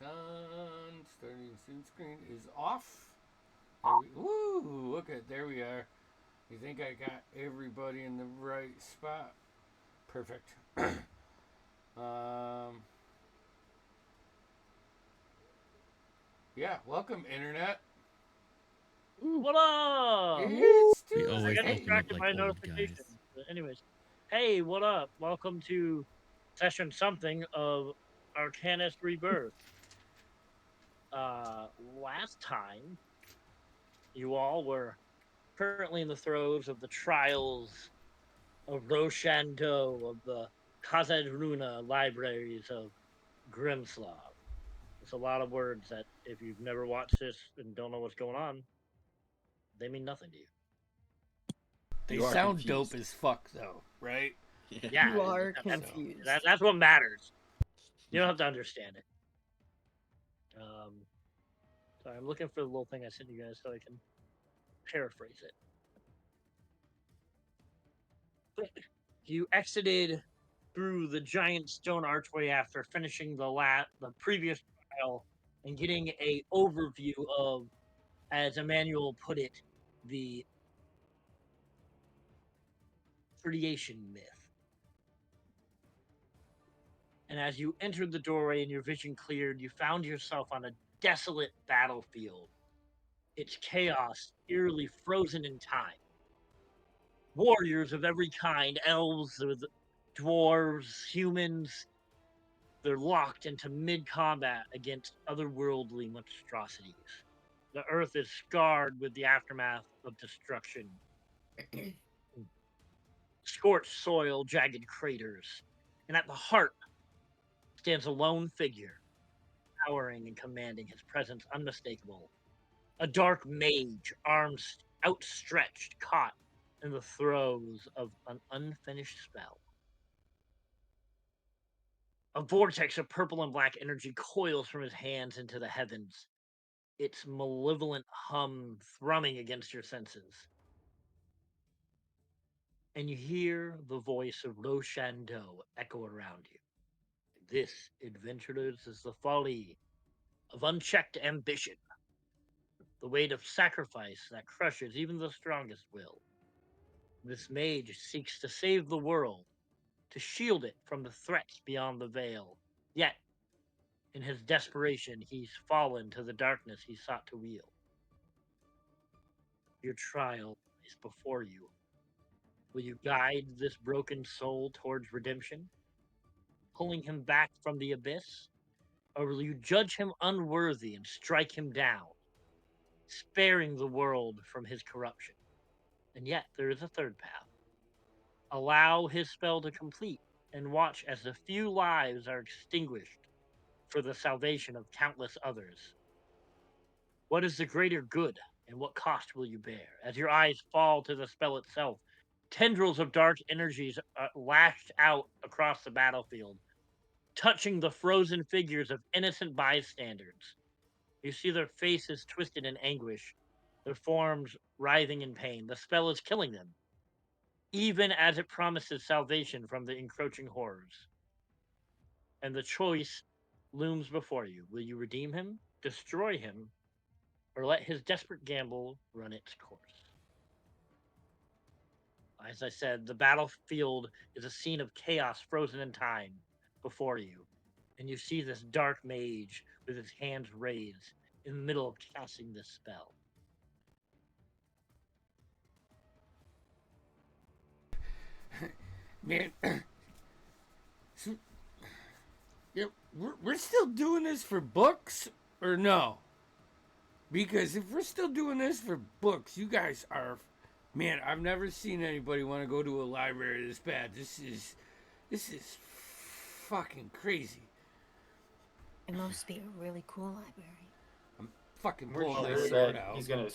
on. Starting sync screen is off. Woo! Look at there we are. You think I got everybody in the right spot? Perfect. um, yeah, welcome internet. What up? It's We I always got Tuesday. open up distracted like by old guys. notifications. But anyways, hey, what up? Welcome to session something of Arcanus Rebirth. Last time you all were currently in the throes of the trials of Roshanto of the Khazad-Runa libraries of Grimslav. It's a lot of words that, if you've never watched this and don't know what's going on, they mean nothing to you. They You are sound dope confused. as fuck, though, right? Yeah. Yeah, You are that's, confused. that's what matters. You don't have to understand it. Sorry, I'm looking for the little thing I sent you guys so I can paraphrase it. You exited through the giant stone archway after finishing the previous trial and getting a overview of, as Emmanuel put it, the creation myth. And as you entered the doorway and your vision cleared, you found yourself on a desolate battlefield. Its chaos eerily frozen in time. Warriors of every kind, elves, dwarves, humans, they're locked into mid-combat against otherworldly monstrosities. The earth is scarred with the aftermath of destruction. Scorched soil, jagged craters. And at the heart stands a lone figure, towering and commanding, his presence unmistakable. A dark mage, arms outstretched, caught in the throes of an unfinished spell. A vortex of purple and black energy coils from his hands into the heavens, its malevolent hum thrumming against your senses. And you hear the voice of Roshanto echo around you. This, adventurers, is the folly of unchecked ambition, the weight of sacrifice that crushes even the strongest will. This mage seeks to save the world, to shield it from the threats beyond the veil. Yet, in his desperation, he's fallen to the darkness he sought to wield. Your trial is before you. Will you guide this broken soul towards redemption, pulling him back from the abyss? Or will you judge him unworthy and strike him down, sparing the world from his corruption? And yet, there is a third path. Allow his spell to complete and watch as the few lives are extinguished for the salvation of countless others. What is the greater good, and what cost will you bear? As your eyes fall to the spell itself, tendrils of dark energies lashed out across the battlefield, touching the frozen figures of innocent bystanders. You see their faces twisted in anguish, their forms writhing in pain. The spell is killing them, even as it promises salvation from the encroaching horrors. And the choice looms before you. Will you redeem him, destroy him, or let his desperate gamble run its course? As I said, the battlefield is a scene of chaos frozen in time before you. And you see this dark mage with his hands raised in the middle of casting this spell. Man, so, yeah, we're still doing this for books or no? Because if we're still doing this for books, you guys are, man. I've never seen anybody want to go to a library this bad. This is fucking crazy. It must be a really cool library. I'm fucking We're pulling my sure sword that out. he's gonna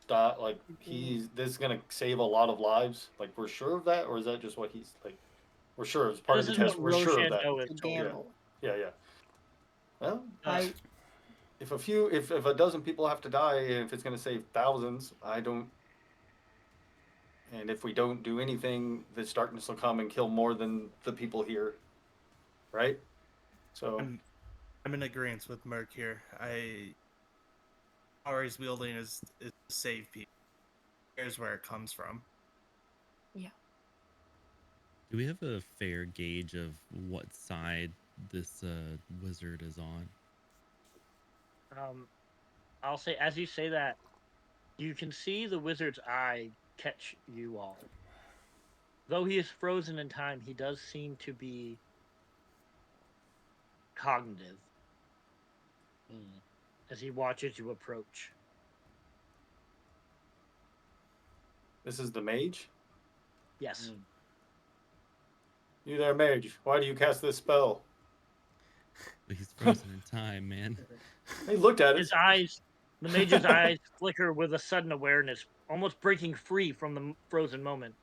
stop. Like this is gonna save a lot of lives. Like we're sure of that, or is that just what he's like? We're sure it's part This of the is what test. We're sure of that. Roshanto is It's a told. gamble. Yeah. Well, Uh, if a dozen people have to die, if it's gonna save thousands, I don't. And if we don't do anything, this darkness will come and kill more than the people here, right? So I'm in agreement with Merc here. Power he's wielding is to save people. Here's where it comes from. Do we have a fair gauge of what side this wizard is on? I'll say, as you say that, you can see the wizard's eye catch you all. Though he is frozen in time, he does seem to be cognitive as he watches you approach. This is the mage? Yes. You there, mage. Why do you cast this spell? He's frozen in time, man. He looked at His it. eyes, the mage's eyes flicker with a sudden awareness, almost breaking free from the frozen moment.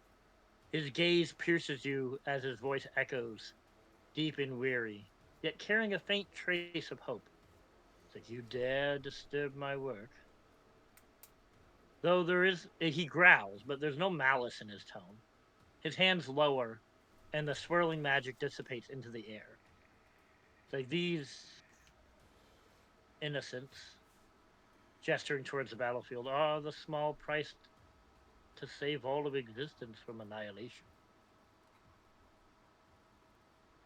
His gaze pierces you as his voice echoes, deep and weary, yet carrying a faint trace of hope. It's like, you dare disturb my work? Though he growls, but there's no malice in his tone. His hands lower, and the swirling magic dissipates into the air. It's like these innocents, gesturing towards the battlefield, are the small price to save all of existence from annihilation.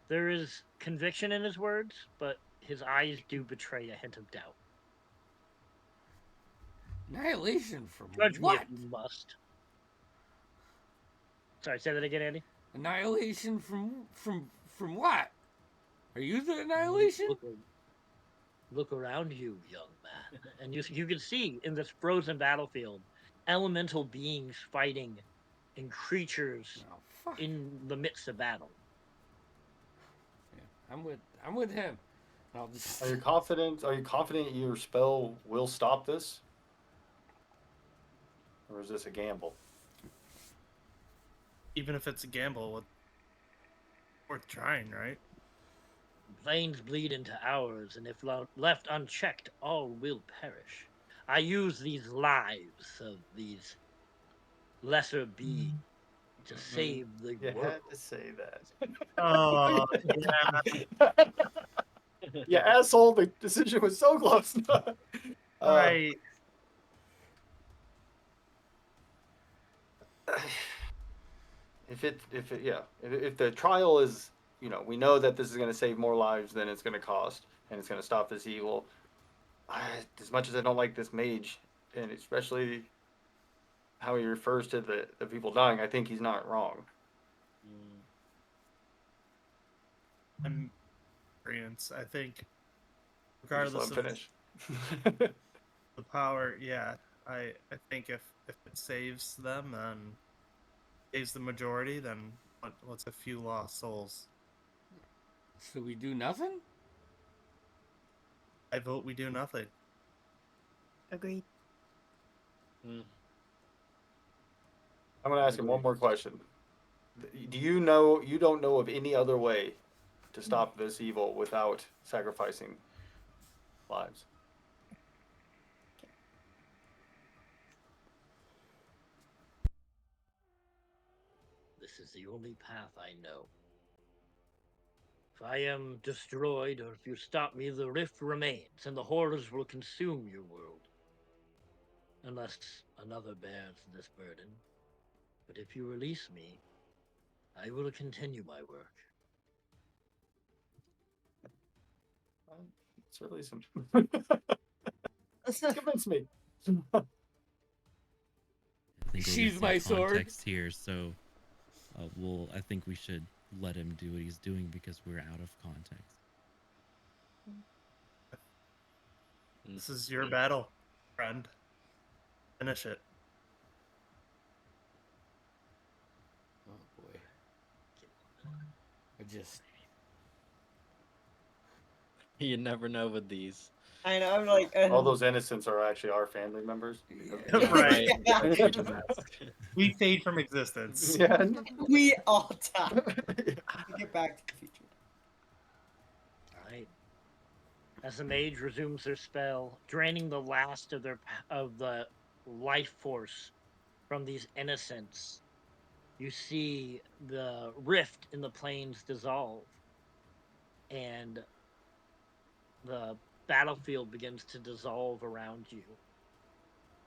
There is conviction in his words, but his eyes do betray a hint of doubt. Annihilation from Judge me what? if you must. Sorry, say that again, Andy. Annihilation from what? Are you the annihilation? Look around you, young man, and you can see in this frozen battlefield elemental beings fighting and creatures Oh, fuck. in the midst of battle. Yeah, I'm with him. I'll just... Are you confident? Are you confident your spell will stop this? Or is this a gamble? Even if it's a gamble, it's worth trying, right? Planes bleed into ours, and if left unchecked, all will perish. I use these lives of these lesser beings to save the You world. had to say that. Oh, yeah. You asshole, the decision was so close. Right. If the trial is, we know that this is going to save more lives than it's going to cost, and it's going to stop this evil. As much as I don't like this mage, and especially how he refers to the people dying, I think he's not wrong. I'm agreement. I think, Just regardless let of him finish. the power, yeah, I think if it saves them, then saves the majority, then what's a few lost souls? So we do nothing? I vote we do nothing. Agreed. I'm going to ask him one more question. Do you know, you don't know of any other way to stop this evil without sacrificing lives? This is the only path I know. If I am destroyed, or if you stop me, the rift remains, and the horrors will consume your world. Unless another bears this burden. But if you release me, I will continue my work. It's really some. Convince me. I think we'll She's get some my sword. context here, so I think we should let him do what he's doing because we're out of context. This is your battle, friend. Finish it. Oh boy. I just... You never know with these. I know, I'm like... All those innocents are actually our family members. Right. Yeah. We fade from existence. Yeah. We all die. Get back to the future. Alright. As the mage resumes their spell, draining the last of the life force from these innocents, you see the rift in the plains dissolve, and the battlefield begins to dissolve around you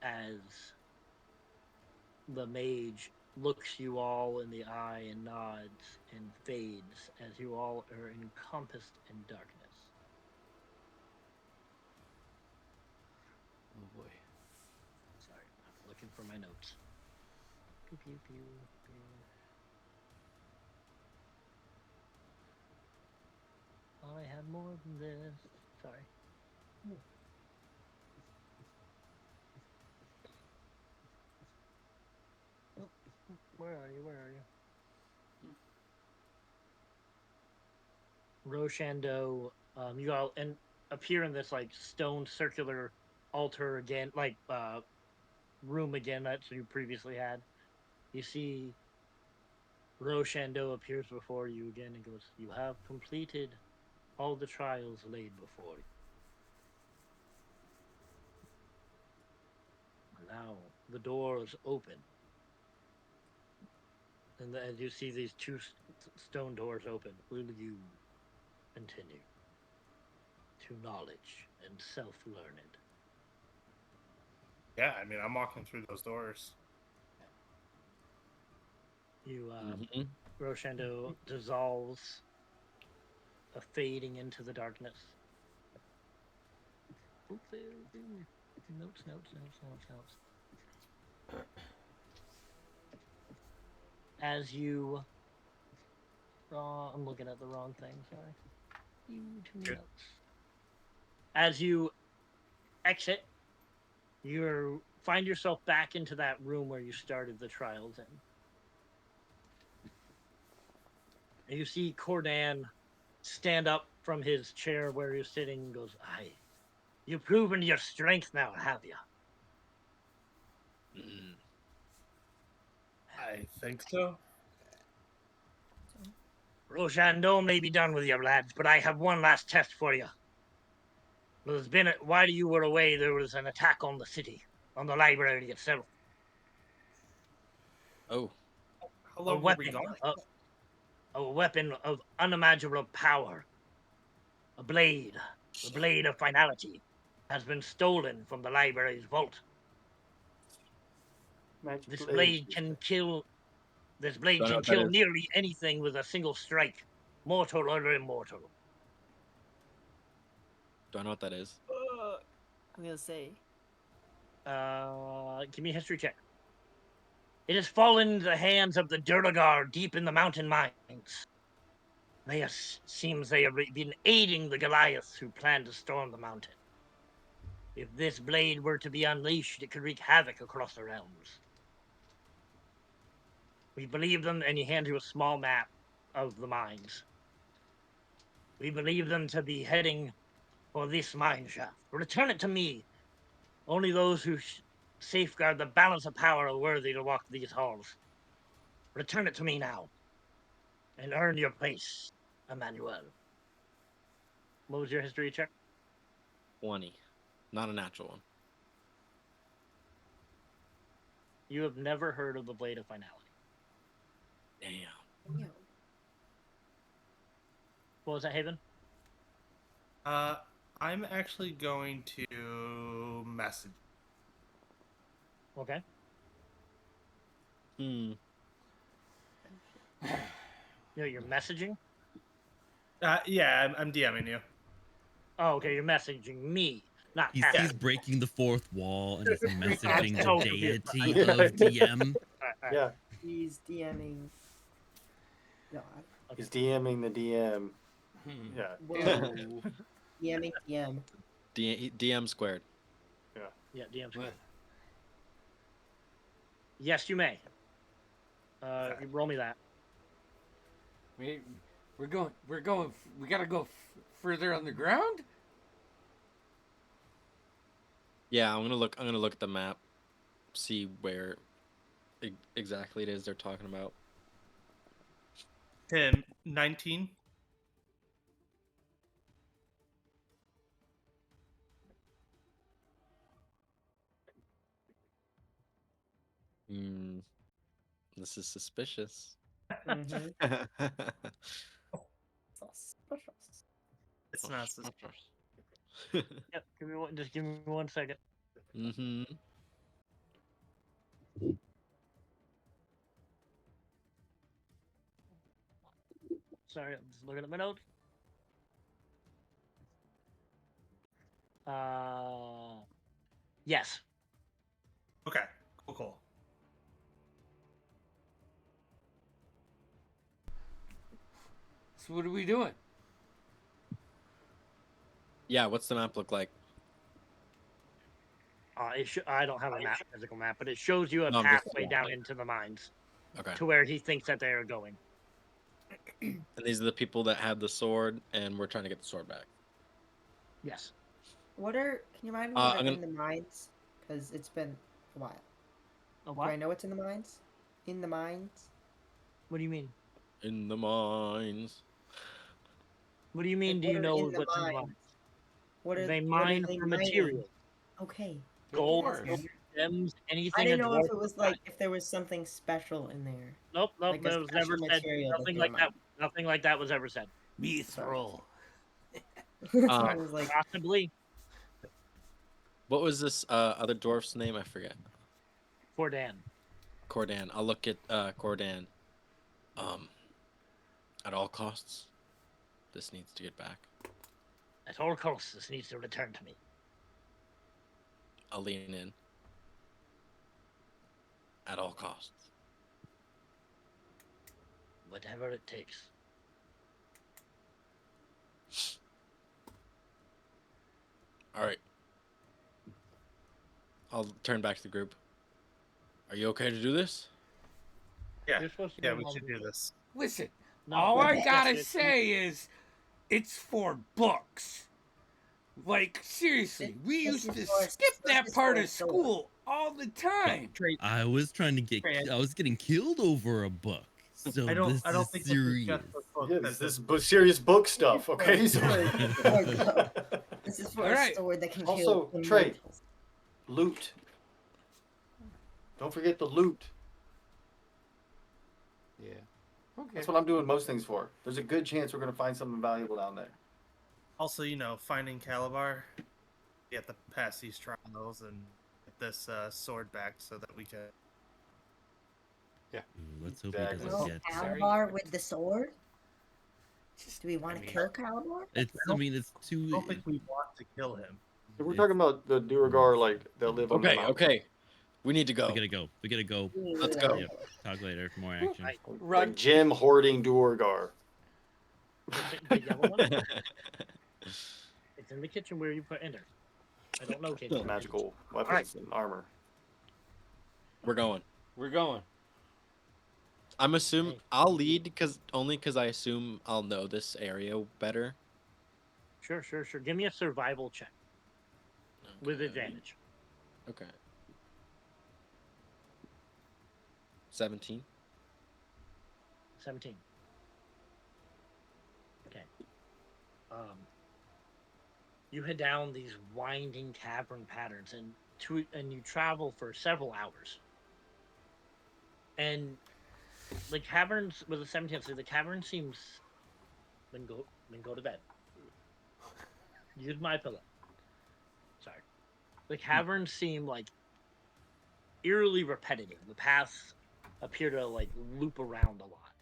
as the mage looks you all in the eye and nods and fades as you all are encompassed in darkness. Oh boy. Sorry, I'm looking for my notes. Pew, pew, pew, pew. I had more than this. Sorry. Oh, where are you? Where are you? Rochambeau, you all appear in this like stone circular altar again, like room again that you previously had. You see Rochambeau appears before you again and goes, "You have completed all the trials laid before you. Now the doors open." And as you see these two stone doors open, will you continue to knowledge and self-learned? Yeah, I mean, I'm walking through those doors. You, Mhm. Rochambeau dissolves, fading into the darkness. Notes. As you, I'm looking at the wrong thing. Sorry. Too many Good. notes. As you exit, you find yourself back into that room where you started the trials in. And you see Cordan stand up from his chair where he was sitting and goes, "Aye, you've proven your strength now, have you? Mm. I think so. Rochambeau may be done with your lads, but I have one last test for you. While you were away, there was an attack on the city, on the library itself. Oh, How A long were we weapon, gone? a weapon of unimaginable power, a blade, the blade of finality, has been stolen from the library's vault. Magic This blade. blade can kill. This blade Don't know can what that kill is. nearly anything with a single strike, mortal or immortal. do I know what that is? I'm gonna say. Give me a history check. It has fallen into the hands of the Durgar deep in the mountain mines. Seems they have been aiding the Goliaths who plan to storm the mountain. If this blade were to be unleashed, it could wreak havoc across the realms. We believe them, and he hands you a small map of the mines. We believe them to be heading for this mine shaft. Return it to me. Only those who safeguard the balance of power are worthy to walk these halls. Return it to me now, and earn your place, Emmanuel. What was your history check? 20. Not a natural one. You have never heard of the Blade of Finality. Damn. Yeah. What was that, Haven? I'm actually going to message. Okay. Hmm. You're messaging? Yeah, I'm DMing you. Oh, okay, you're messaging me, not He's Catherine. breaking the fourth wall and he's I'm messaging so the confused. deity Yeah. of DM. All right. Yeah, He's DMing. No, he's DMing the DM. Hmm. Yeah. Whoa. DMing DM. DM squared. Yeah, DM. What? Yes, you may. Okay. You roll me that. We're going. We gotta go further on the ground. Yeah, I'm gonna look at the map, see where exactly it is they're talking about. Tim, 19. Hmm. This is suspicious. Mm-hmm. Suspicious. It's not suspicious. Yep. Just give me 1 second. Mm-hmm. Sorry, I'm just looking at my notes. Yes. Okay. Cool. So what are we doing? Yeah, what's the map look like? I don't have a physical map, but it shows you a No, I'm just pathway down into the mines okay. to where he thinks that they are going. And these are the people that had the sword, and we're trying to get the sword back. Yes. Can you remind me I'm what's gonna- in the mines? Because it's been a while. A Do I what? know what's in the mines? In the mines? What do you mean? In the mines. What do you mean? Like, Do what you are know in the what's in the mines? mines? What are They what are mine they for mining? material, Okay. gold, course. silver, gems, I anything. didn't a know if dwarf it was would find. like if there was something special in there. Nope. Like a That was never special said. material that Nothing they like were that. Nothing like that was ever said. Mithril. So Uh, I was like, Possibly What was this other dwarf's name? I forget. for Dan. Cordan. I'll look at Cordan. At all costs, this needs to get back. At all costs, this needs to return to me. I'll lean in. At all costs. Whatever it takes. All right. I'll turn back to the group. Are you okay to do this? Yeah. You're supposed to Yeah, go we along should with do it. this. Listen, No, all I yes, gotta it's- say is it's for books. Like, seriously, we This used is to for- skip this that is part for of sword. school all the time. I was trying to get. Trey, I was getting killed over a book. So I don't this think is this is serious. just for books. Yeah, this is serious book stuff, okay? So... This is for All a right. sword that can Also, kill Trey. immortals. Loot. Don't forget the loot. Yeah. Okay. That's what I'm doing most things for. There's a good chance we're going to find something valuable down there. Also, finding Calabar, we have to pass these trials and get this sword back so that we can. Ooh, let's hope Exactly. he Oh, doesn't get. Calabar with the sword? Just, Do we want to I mean, kill Calabar? It's. I mean, it's I too. don't think we want to kill him. We're It's- talking about the Duergar, like, they'll live on the Okay, mountain. okay. We need to go. We gotta go. We gotta go. Let's go. Yep. Talk later. More action. Right. Run. Like gem hoarding Duergar. The yellow one? It's in the kitchen where you put enter. I don't know, Kate. Magical weapons and armor. We're going. We're going. I'm assuming Hey. I'll lead because I assume I'll know this area better. Sure. Give me a survival check with Okay. advantage. Okay. 17. 17. Okay. You head down these winding cavern patterns and you travel for several hours. And the caverns with the 17th, so the cavern seems then go to bed. Use my pillow. Sorry. The caverns seem like eerily repetitive. The paths appear to like loop around a lot.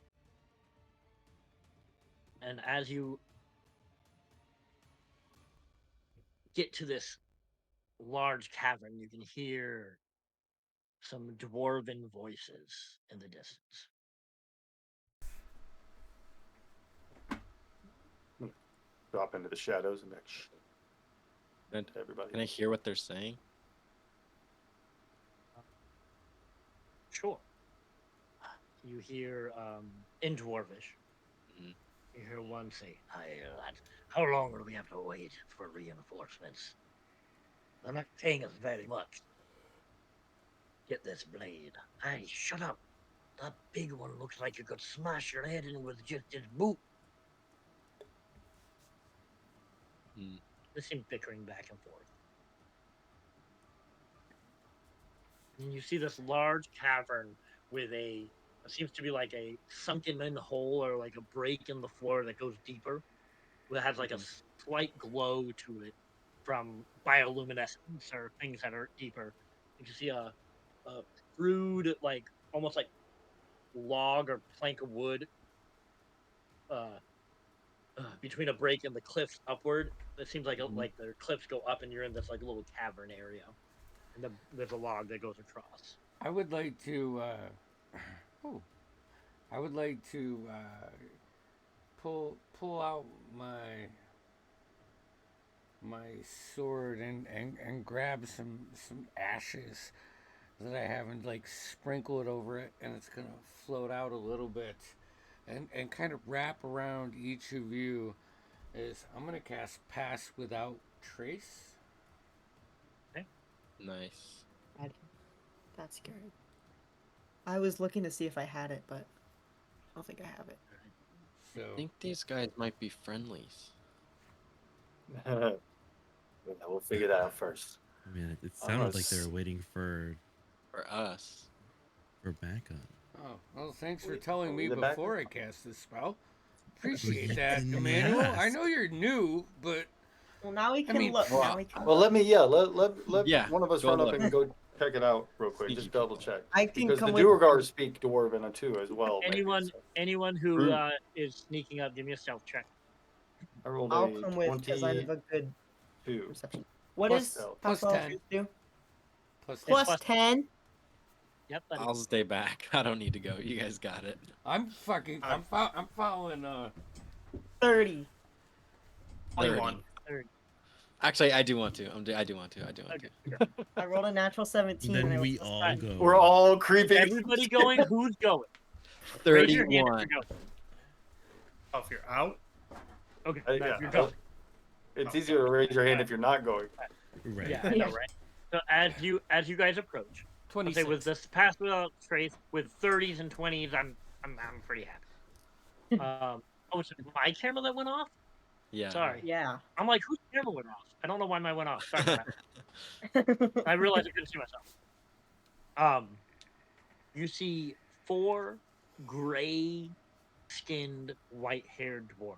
And as you get to this large cavern, you can hear some dwarven voices in the distance. Drop into the shadows and be like, shh. Can To everybody. I hear what they're saying? Sure. You hear in Dwarvish. Mhm. You hear one say, lad, how long will we have to wait for reinforcements? They're not paying us very much. Get this blade. Hey, shut up. That big one looks like you could smash your head in with just his boot. Hmm. They seem bickering back and forth. And you see this large cavern with it seems to be like a sunken in hole or like a break in the floor that goes deeper. That has like a slight glow to it. from bioluminescence or things that are deeper. You can see a crude, like almost like log or plank of wood uh, between a break and the cliffs upward. It seems like Mhm. like the cliffs go up and you're in this like little cavern area, and there's a log that goes across. I would like to. Oh, I would like to pull out my sword and grab some ashes that I haven't like sprinkle it over it, and it's gonna float out a little bit, and kind of wrap around each of you. Is I'm gonna cast Pass Without Trace. Nice. That's good. I was looking to see if I had it, but I don't think I have it. I So think these guys might be friendlies. We'll figure that out first. I mean, it I'm gonna sounded like they s- were waiting for For us. backup. oh well, thanks for Wait, telling are me we the backup? before I cast this spell. Appreciate you that, didn't Emmanuel. I ask. know you're new, but Well, now we I can mean, look. Well, Now we can well, look. let Yeah, one of us go run up look. and go check it out real quick. Sneaky Just double people. check. I can Because the come with Duergar speak Dwarven too as well. Maybe. So. Anyone who Rude. is sneaking up, give me a stealth check. I rolled I'll a come with because I have 22. a good perception. What Plus- is stealth. plus Pastoral 10. Truth do? plus Plus- Plus 10? Yep, buddy. I'll stay back. I don't need to go. You guys got it. I'm following 30. 21. 30. Actually, I do want to. I do want to. Okay. I rolled a natural 17. and I Then was we plus all 10. go. We're all creeping. Everybody going? Who's going? Raise your hand if 31. you're going. Oh, if you're out, Okay, Yeah, no, if you're going. It's easier to raise your hand if you're not going. Right. Yeah, I know, right? So as you guys approach, I'll 26. say with this Pass Without Trace with 30s and 20s, I'm pretty happy. Oh, is it my camera that went off? Yeah. Sorry. Yeah. I'm like, whose camera went off? I don't know why mine went off. Sorry about that. I realized I couldn't see myself. You see 4 gray-skinned, white-haired dwarves,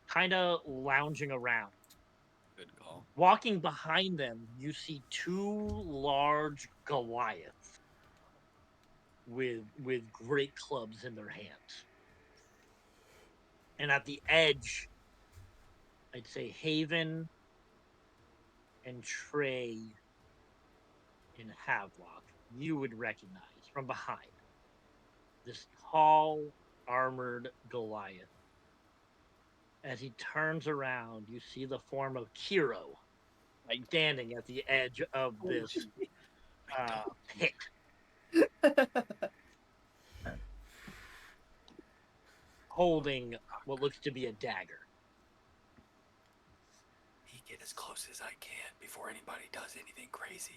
kind of lounging around. Good call. Walking behind them, you see 2 large Goliaths with great clubs in their hands. And at the edge, I'd say Haven and Trey and Havelock, you would recognize from behind this tall, armored Goliath. As he turns around, you see the form of Kiro, like standing at the edge of this pit. Holding what looks to be a dagger. Get as close as I can before anybody does anything crazy.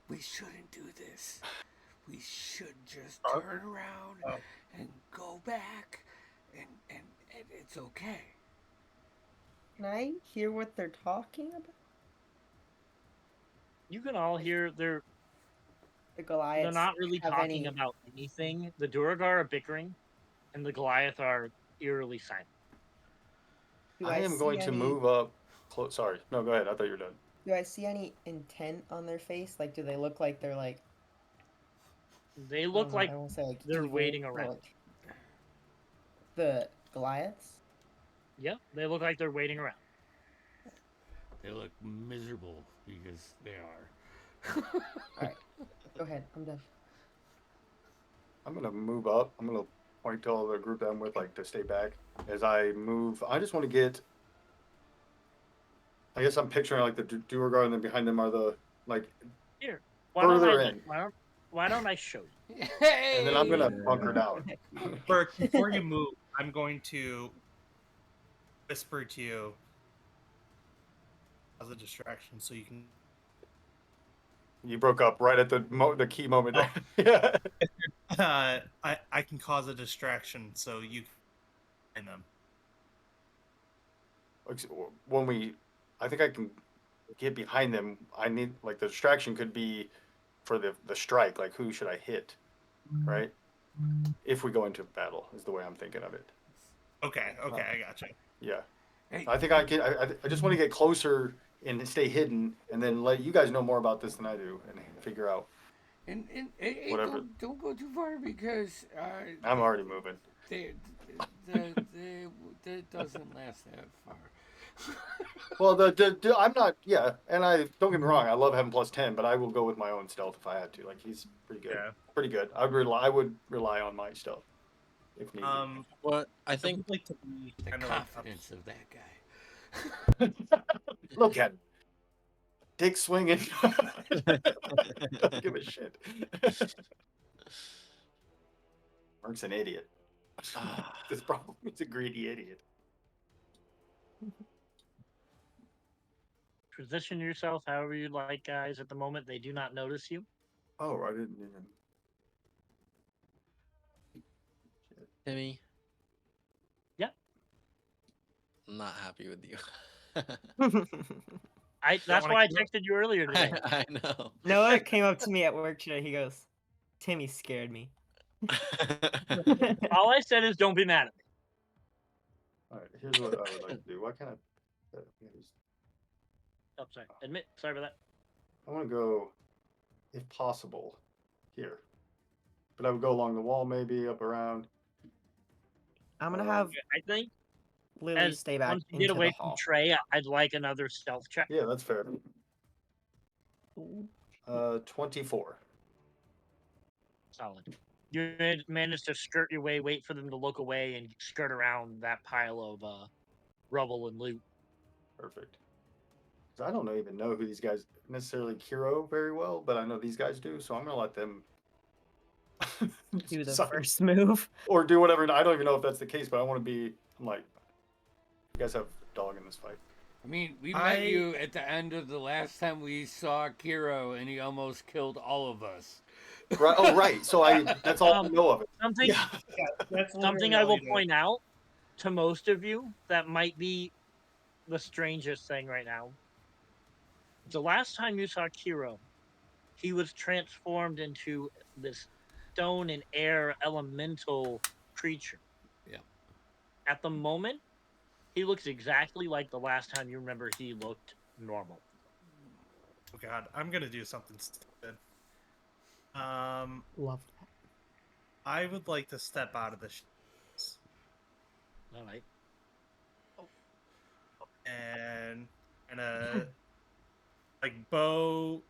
We shouldn't do this. We should just Oh. turn around Oh. and go back, and it's okay. Can I hear what they're talking about? You can all hear The Goliaths. they're not really have talking any... about anything. The Duergar are bickering, and the Goliath are eerily silent. Do I am see going to any- move up. Sorry. No, go ahead. I thought you were done. Do I see any intent on their face? Like, do they look like they're like... They I look don't know, like I won't say like they're evil, waiting but, around. like, the Goliaths? Yep, they look like they're waiting around. They look miserable because they are. Alright. Go ahead. I'm done. I'm gonna move up. I'm gonna point to all the group that I'm with, like, to stay back. As I move, I just want to get. I guess I'm picturing like the Duergar, and then behind them are the like. Here, why don't Further I in. why don't I show you? Hey! And then I'm gonna bunker down. Burke, before you move, I'm going to whisper to you as a distraction so you can. You broke up right at the key moment. Yeah. I can cause a distraction so you can find them. When I think I can get behind them. I need like the distraction could be for the strike. Like who should I hit, right? If we go into battle, is the way I'm thinking of it. Okay, I gotcha. Yeah. Hey, I think I can. I just want to get closer and stay hidden, and then let you guys know more about this than I do, and figure out. and hey, Whatever. don't go too far because I'm already moving. they, that doesn't last that far. Well, I'm not. Yeah, and I don't get me wrong. I love having +10, but I will go with my own stealth if I had to. Like he's pretty good. Yeah. Pretty good. I would rely on my stealth if needed. What I I think would like to be The kind of like up. confidence of that guy. Look at him. Dick swinging. Doesn't give a shit. Mark's an idiot. This problem. He's a greedy idiot. Position yourself however you like, guys. At the moment, they do not notice you. Oh, I didn't even. Timmy. Yep. I'm not happy with you. That's wanna why I kill- texted you earlier today. I know. Noah came up to me at work today. He goes, "Timmy scared me." All I said is, don't be mad at me. All right. Here's what I would like to do. Why can't I? Oh, sorry. Admit. Sorry about that. I want to go, if possible, here. But I would go along the wall, maybe up around. I'm gonna have I think Lily as stay back once you into get away the from hall. Trey, I'd like another stealth check. Yeah, that's fair. 24. Solid. You managed to skirt your way, wait for them to look away, and skirt around that pile of rubble and loot. Perfect. 'Cause I don't even know who these guys necessarily Kiro very well, but I know these guys do, so I'm gonna let them Do the suck- first move. or do whatever. I don't even know if that's the case, but I want to be. I'm like, you guys have a dog in this fight. I mean, we met you at the end of the last time we saw Kiro, and he almost killed all of us. Right. Oh, right. So that's all I know of it. Something Yeah. That's something literally I all will you do. point out to most of you that might be the strangest thing right now. The last time you saw Kiro, he was transformed into this stone and air elemental creature. Yeah. At the moment, he looks exactly like the last time you remember he looked normal. Oh God, I'm gonna do something stupid. Love that. I would like to step out of the All right. and like bow.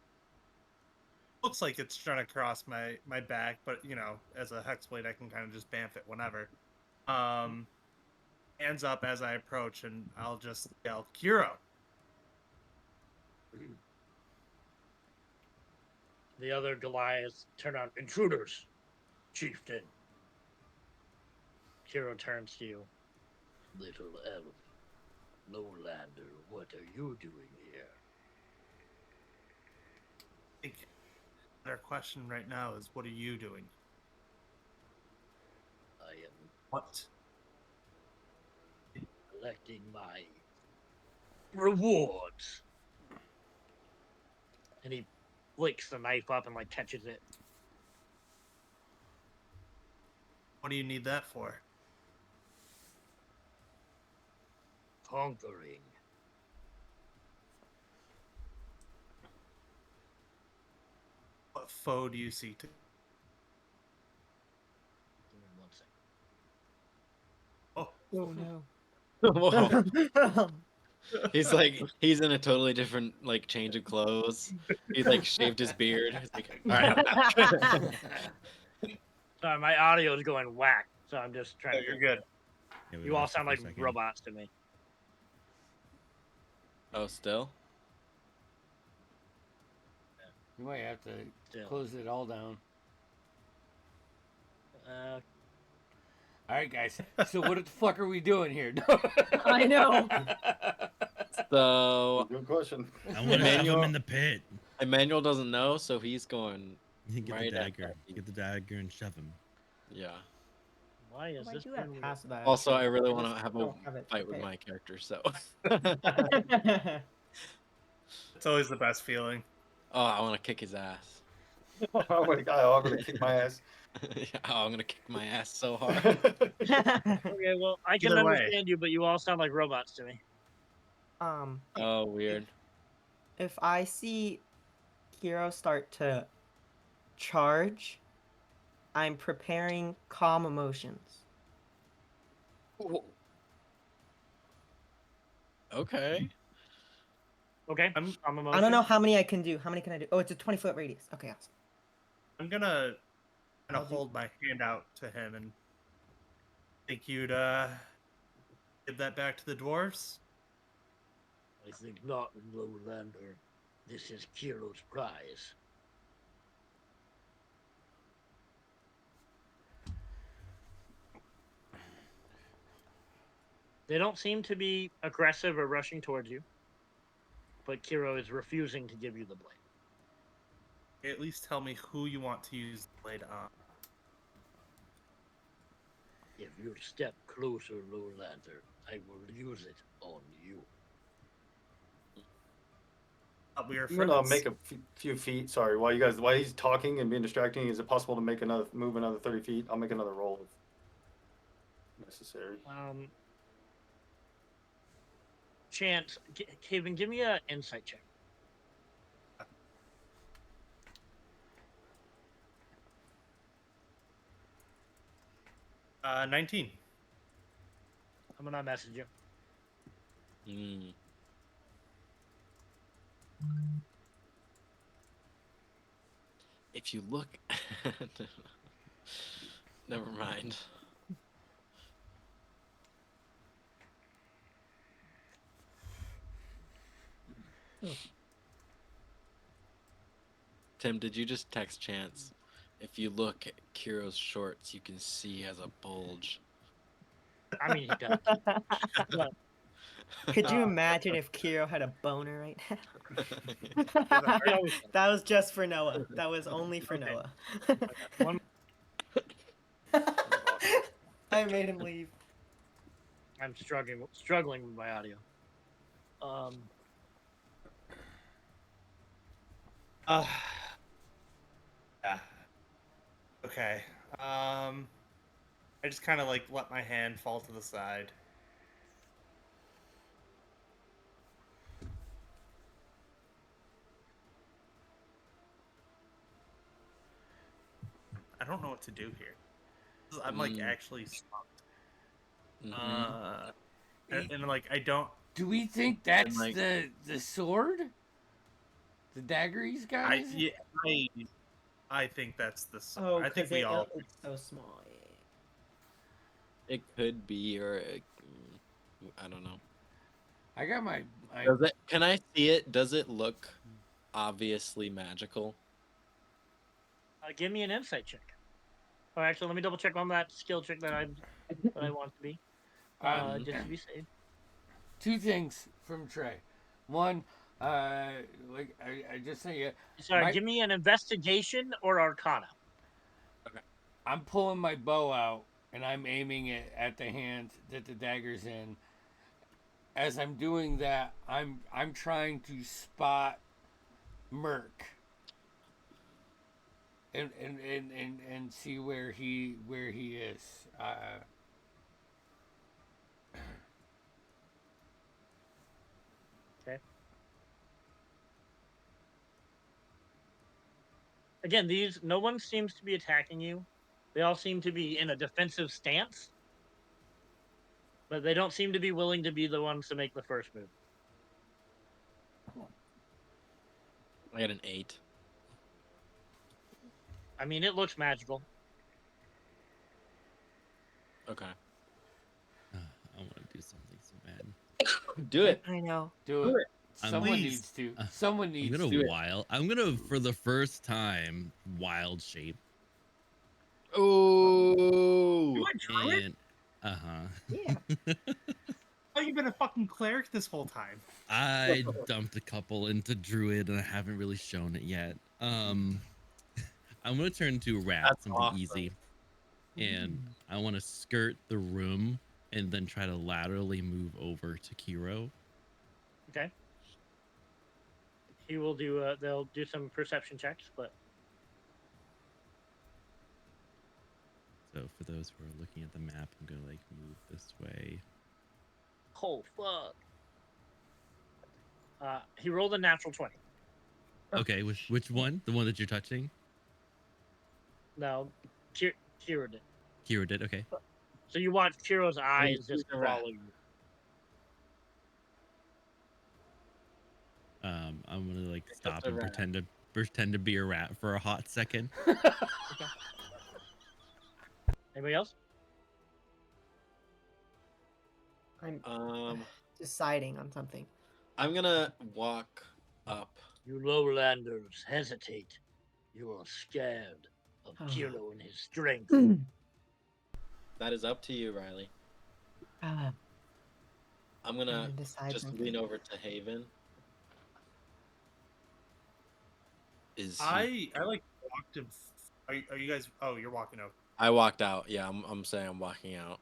Looks like it's trying to cross my back, but you know, as a hexblade, I can kind of just bamf it whenever. Hands up as I approach, and I'll just yell, "Kiro!" The other Goliaths turn on intruders, chieftain. Kiro turns to you. Little elf, lowlander, what are you doing here? I think our question right now is, what are you doing? I am What? collecting my rewards. And he flicks the knife up and like catches it. What do you need that for? Conquering. What foe do you seek to? Give me 1 second. Oh, Oh no. he's in a totally different like change of clothes. He's like shaved his beard. He's like, all right. Sorry, my audio is going whack, so I'm just trying to. you're good. Yeah, we You all lost you sound for a like second. robots to me. Oh, still? You might have to Still. close it all down. Uh, All right, guys. So what the fuck are we doing here? I know. So Good question. I want to shove him Emmanuel- in the pit. Emmanuel doesn't know, so he's going. Get Right the at dagger. that. Get the dagger and shove him. Yeah. why is I this? do have pin- pass that. Also, I really I want just to have a don't have it fight with prepared. my character, so. It's always the best feeling. Oh, I want to kick his ass. Oh my God! I'm gonna kick my ass. Yeah, oh, I'm gonna kick my ass so hard. Okay, well, I can Either way. understand you, but you all sound like robots to me. Oh, weird. If I see Hero start to charge, I'm preparing calm emotions. Okay. Okay. I'm Calm I don't know emotions. how many I can do. How many can I do? Oh, it's a 20-foot radius. Okay, awesome. I'm gonna kind I'll of do- hold my hand out to him and think you'd give that back to the dwarves. I think not, Lowlander. This is Kiro's prize. They don't seem to be aggressive or rushing towards you, but Kiro is refusing to give you the blade. At least tell me who you want to use the blade on. If you step closer, Lowlander, I will use it on you. We are I'm gonna friends. make a few feet. Sorry, while he's talking and being distracting, is it possible to make move another 30 feet? I'll make another roll if necessary. Chance, Kevin, give me an insight check. 19. I'm gonna message you. Mm. If you look, never mind. Tim, did you just text Chance? If you look at Kiro's shorts, you can see he has a bulge. I mean, he does. But Could you imagine if Kiro had a boner right now? he always does. That was just for Noah. That was only for Okay. Noah. One, I made him leave. I'm struggling with my audio. Yeah. Okay. I just kind of like let my hand fall to the side. I don't know what to do here. I'm like actually stumped. And like I don't. Do we think that's like- the sword? The dagger he's got? I think that's the. Oh, I think 'cause we all. it's so small. Yeah. It could be, or I don't know. I got my. Does it? Can I see it? Does it look obviously magical? give me an insight check. Oh, actually, let me double check on that skill check that I want to be. Just to be safe. Two things from Trey. One, like I just sent you. Sorry, give me an investigation or Arcana. I'm pulling my bow out and I'm aiming it at the hand that the dagger's in. As I'm doing that, I'm trying to spot Merc and see where he is. Okay. Again, no one seems to be attacking you. They all seem to be in a defensive stance, but they don't seem to be willing to be the ones to make the first move. I got an 8. I mean, it looks magical. Okay. I want to do something so bad. Do it. I know. Do it. Someone Please. needs to. Someone needs I'm to. gonna wild. I'm gonna for the first time wild shape. Oh. And Yeah. Oh, you've been a fucking cleric this whole time. I dumped a couple into druid and I haven't really shown it yet. I'm gonna turn into a rat, That's something awesome. easy, and I want to skirt the room and then try to laterally move over to Kiro. Okay. He will do. They'll do some perception checks, but So for those who are looking at the map, I'm gonna like move this way. oh fuck! He rolled a natural 20. Okay, which one? The one that you're touching? No, Kira did. Kira did. Okay. So you watch Kiro's eyes just a rat. follow you. I'm gonna like It's stop just a and rat. pretend to be a rat for a hot second. Anybody else? I'm deciding on something. I'm gonna walk up. You lowlanders hesitate. You are scared of Oh. Kiro and his strength. That is up to you, Riley. I'm I'm gonna gonna decide just something. lean over to Haven. Is he... I like walked him. Are you guys? Oh, you're walking over. I walked out. Yeah, I'm saying I'm walking out.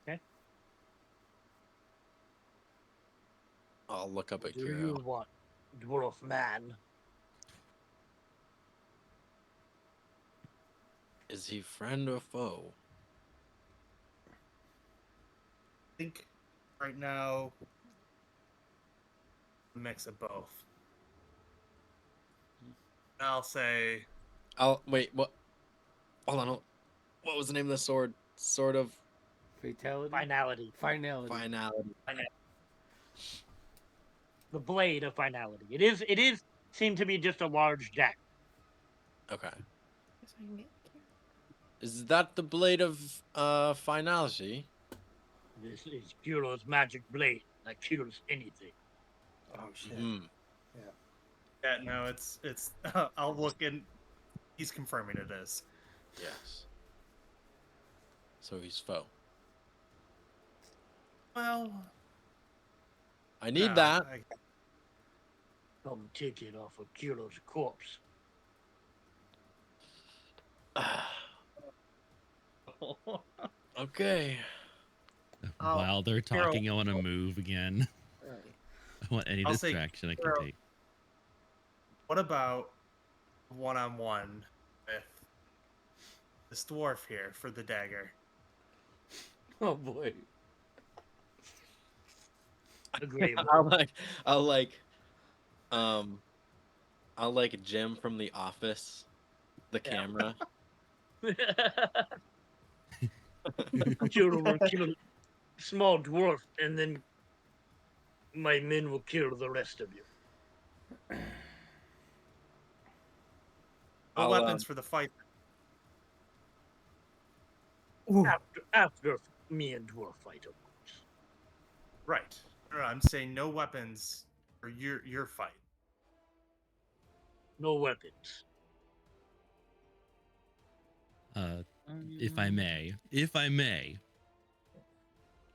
Okay. I'll look up at Do you Kiro. want dwarf man? Is he friend or foe? I think right now, a mix of both. I'll say I'll wait. What? Hold on. What was the name of the sword? Sword of Fatality. Finality. Finality. finality. The blade of finality. It is seemed to be just a large jack. Okay. Guess I can get Kira. Is that the blade of finality? This is Kiro's magic blade that kills anything. Oh shit. Hmm. yeah. No, it's. I'll look in. He's confirming it is. Yes. So he's foe. Well, I need no, that. Come take it off of Kiro's corpse. Okay. While they're talking, I want to move again. Right. I want any I'll say distraction I can Kiro. take. What about one-on-one with this dwarf here for the dagger? Oh boy. Agreeable. I'll like Jim from The Office, the Yeah. camera. Kiro will kill a small dwarf, and then my men will kill the rest of you. No I'll, weapons for the fight. After me and dwarf fight, of course. Right. No, I'm saying no weapons for your fight. No weapons. If I may, I'm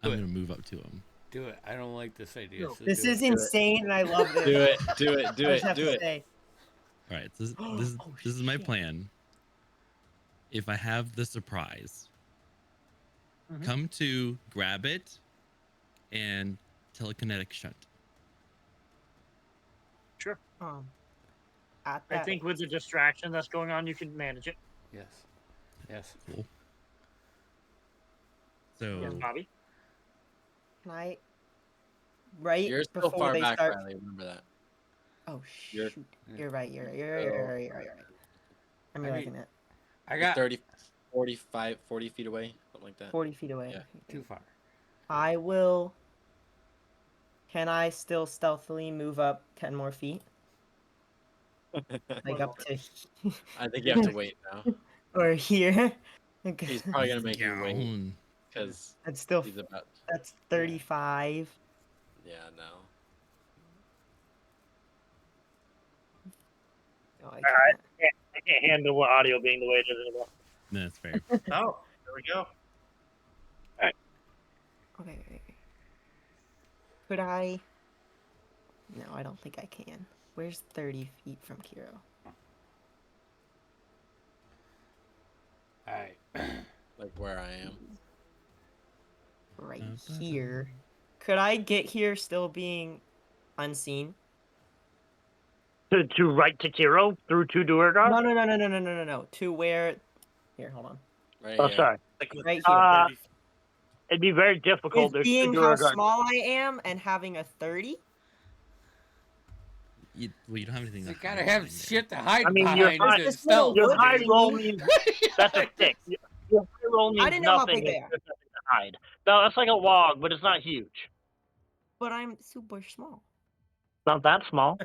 Good. gonna move up to him. Do it. I don't like this idea. No. So This do is it. insane, and I love this. do it, do it, I do just it, have do to it. say. All right, this is Oh, this is my shit. plan. If I have the surprise, Mhm. come to grab it and telekinetic shunt. Sure. At I that, think with the distraction that's going on, you can manage it. Yes. Yes. Cool. So Yes, Bobby. can I? Right You're still before far they back, start. Riley. Remember that. Oh You're- shoot! You're right. You're right. You're right. I'm I realizing mean- that. I You're got 30, 45, 40 feet away, something like that. 40 feet away. Yeah. too far. I will. Can I still stealthily move up 10 more feet? Like up to I think you have to wait now. or here? He's probably gonna make you yeah, wait because That's still he's about. that's 35. Yeah, no. No, I Alright. can't. I can't handle audio being the way it is anymore. No, that's fair. Oh, there we go. Okay, wait. Could I? No, I don't think I can. Where's 30 feet from Kiro? All right. Like where I am. Right here. Could I get here still being unseen? To right to Kiro through to Duergar? No. To where? Here, hold on. Right Oh, here. sorry. Like with Right here. 30 It'd be very difficult. With There's being two how Duergar. small I am and having a 30, Well, you don't have anything. You to gotta hide have behind there. shit to hide I mean, your behind high, to stealth. your wood high roll thingy. means that's a stick. Your high roll means didn't know how nothing. big they It's are. just nothing to hide. No, that's like a log, but it's not huge. But I'm super small. Not that small.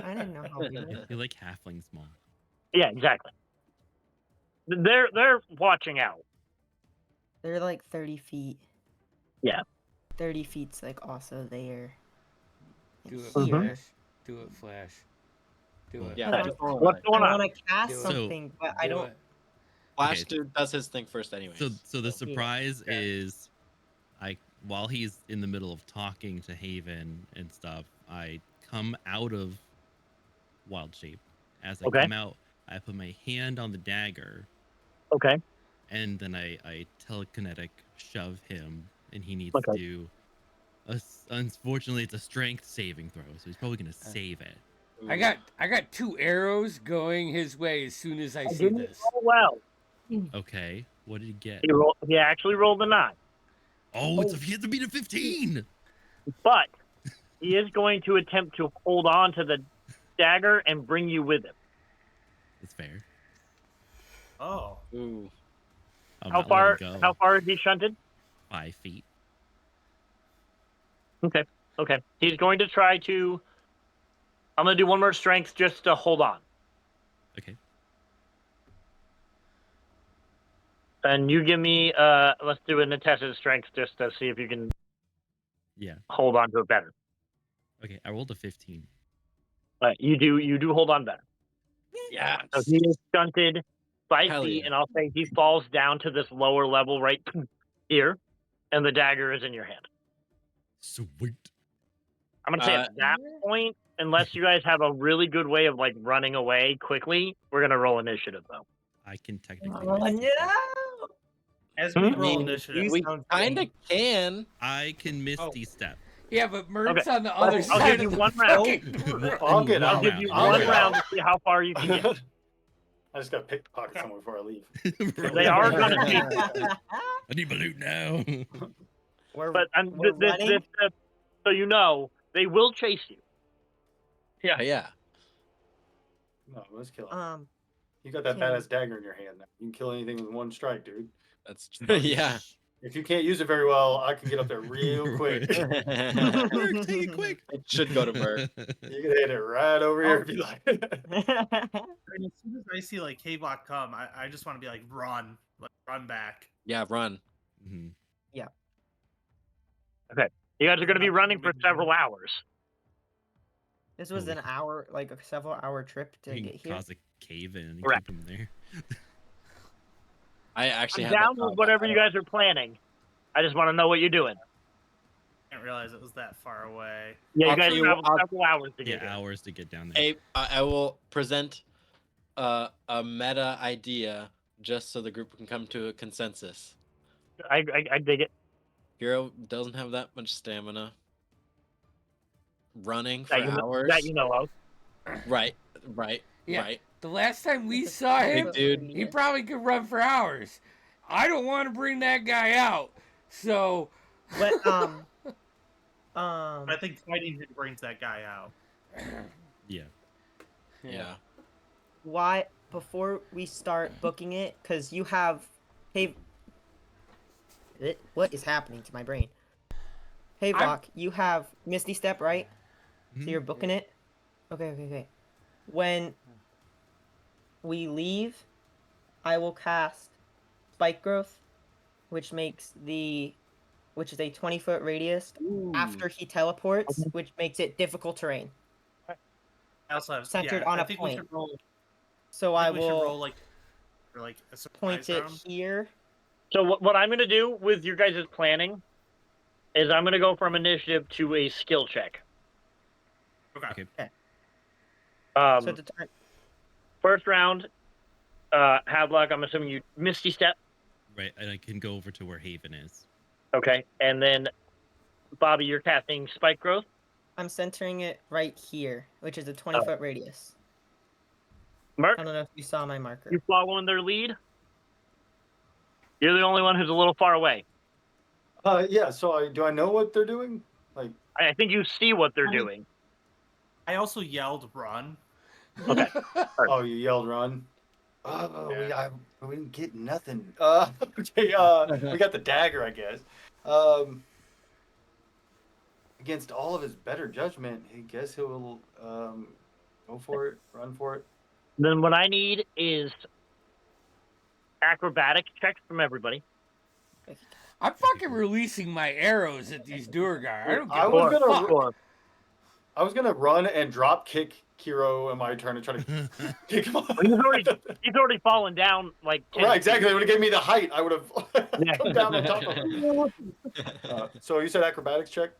I didn't know how big they were. You're like halfling small. Yeah, exactly. They're watching out. They're like 30 feet. Yeah. 30 feet's like also there. Do it, And here. Flash. Do it, Flash. Do it. Yeah, Hold just on. roll What's it. going I on? want to cast Do it. something, but I Do don't. it. Flash Okay. does his thing first, anyways. So the surprise Yeah. is, while he's in the middle of talking to Haven and stuff, I come out of wild shape. As I Okay. come out, I put my hand on the dagger, Okay. and then I telekinetic shove him, and he needs Okay. to do. Unfortunately, it's a strength saving throw, so he's probably gonna save it. I got 2 arrows going his way as soon as I see Didn't this. roll well. Okay, what did he get? He actually rolled a 9, Oh, he has to beat a 15. but he is going to attempt to hold on to the dagger and bring you with him. That's fair. Oh. Ooh. I'm How not far? letting go. How far is he shunted? 5 feet. Okay. Okay. He's going to try to. I'm going to do one more strength just to hold on. Okay. And you give me. Let's do an attested strength just to see if you can Yeah. hold on to it better. Okay. I rolled a 15. You do hold on better. Yeah. So he is stunted 5 Hell feet, yeah. and I'll say he falls down to this lower level right here, and the dagger is in your hand. Sweet. I'm gonna say at that point, unless you guys have a really good way of like running away quickly, we're gonna roll initiative though. I can technically. Oh misty step. no! As we Hmm? roll mean, initiative, we sound kind of great. can. I can misty step. Yeah, but Mert's Okay. on the other I'll side give you of the one round. fucking room. I'll get I'll out. give you I'll one get round out. to see how far you can get. I just gotta pick the pocket somewhere before I leave. They are gonna chase you, I need my loot now. but we're running. so you know they will chase you. Yeah, yeah. No, let's kill him. You got can- that badass dagger in your hand now. You can kill anything with one strike, dude. That's true. Yeah. If you can't use it very well, I can get up there real quick. It Merc, take it quick. should go to Bert. You can hit it right over here if you like. and as soon as I see like K-Block come, I just want to be like run back. Yeah, run. Mhm. You guys are gonna be running for several hours. This was an hour, like a several-hour trip to You get can here. cause a cave in and Correct. keep him there. I actually I'm had that down thought, with but whatever I you don't- guys are planning. I just want to know what you're doing. I didn't realize it was that far away. Yeah, you I'll guys tell you traveled what, several hours to Yeah, get here. hours to get down there. Hey, I will present a meta idea just so the group can come to a consensus. I dig it. Hero doesn't have that much stamina. Running for That you know, hours. that you know of. Right. Yeah. Right. The last time we saw him, Big dude. he probably could run for hours. I don't want to bring that guy out. So, What? I think fighting him brings that guy out. Yeah. Yeah. Why? Before we start booking it, because you have, hey, what is happening to my brain? Hey, Vok, you have Misty Step, right? So Mhm. you're booking it? Okay. When we leave, I will cast Spike Growth, which is a 20-foot radius after he teleports, Okay. which makes it difficult terrain. I also have Centered on I a think point. We should roll, So I we should roll will like for like a surprise point it round. here. So what I'm going to do with your guys' planning is I'm going to go from initiative to a skill check. Okay. So to turn, First round, Havlock, I'm assuming you Misty Step. Right, and I can go over to where Haven is. Okay. And then, Bobby, you're casting Spike Growth. I'm centering it right here, which is a 20-foot radius. Merc, I don't know if you saw my marker. you following their lead? You're the only one who's a little far away. Yeah. So do I know what they're doing? Like, I think you see what they're doing. I also yelled run. Okay. Oh, you yelled run. Oh, Yeah. we didn't get nothing. Okay. We got the dagger, I guess. Against all of his better judgment, I guess he'll go for it, run for it. Then what I need is acrobatic checks from everybody. I'm fucking releasing my arrows at these Durgar. I don't give I a was gonna fuck. I was gonna run and drop kick Kiro in my turn and try to kick him off. He's already fallen down like 10 Right, exactly. feet. It would have given me the height. I would have Yeah. come down on top of him. So you said acrobatics check?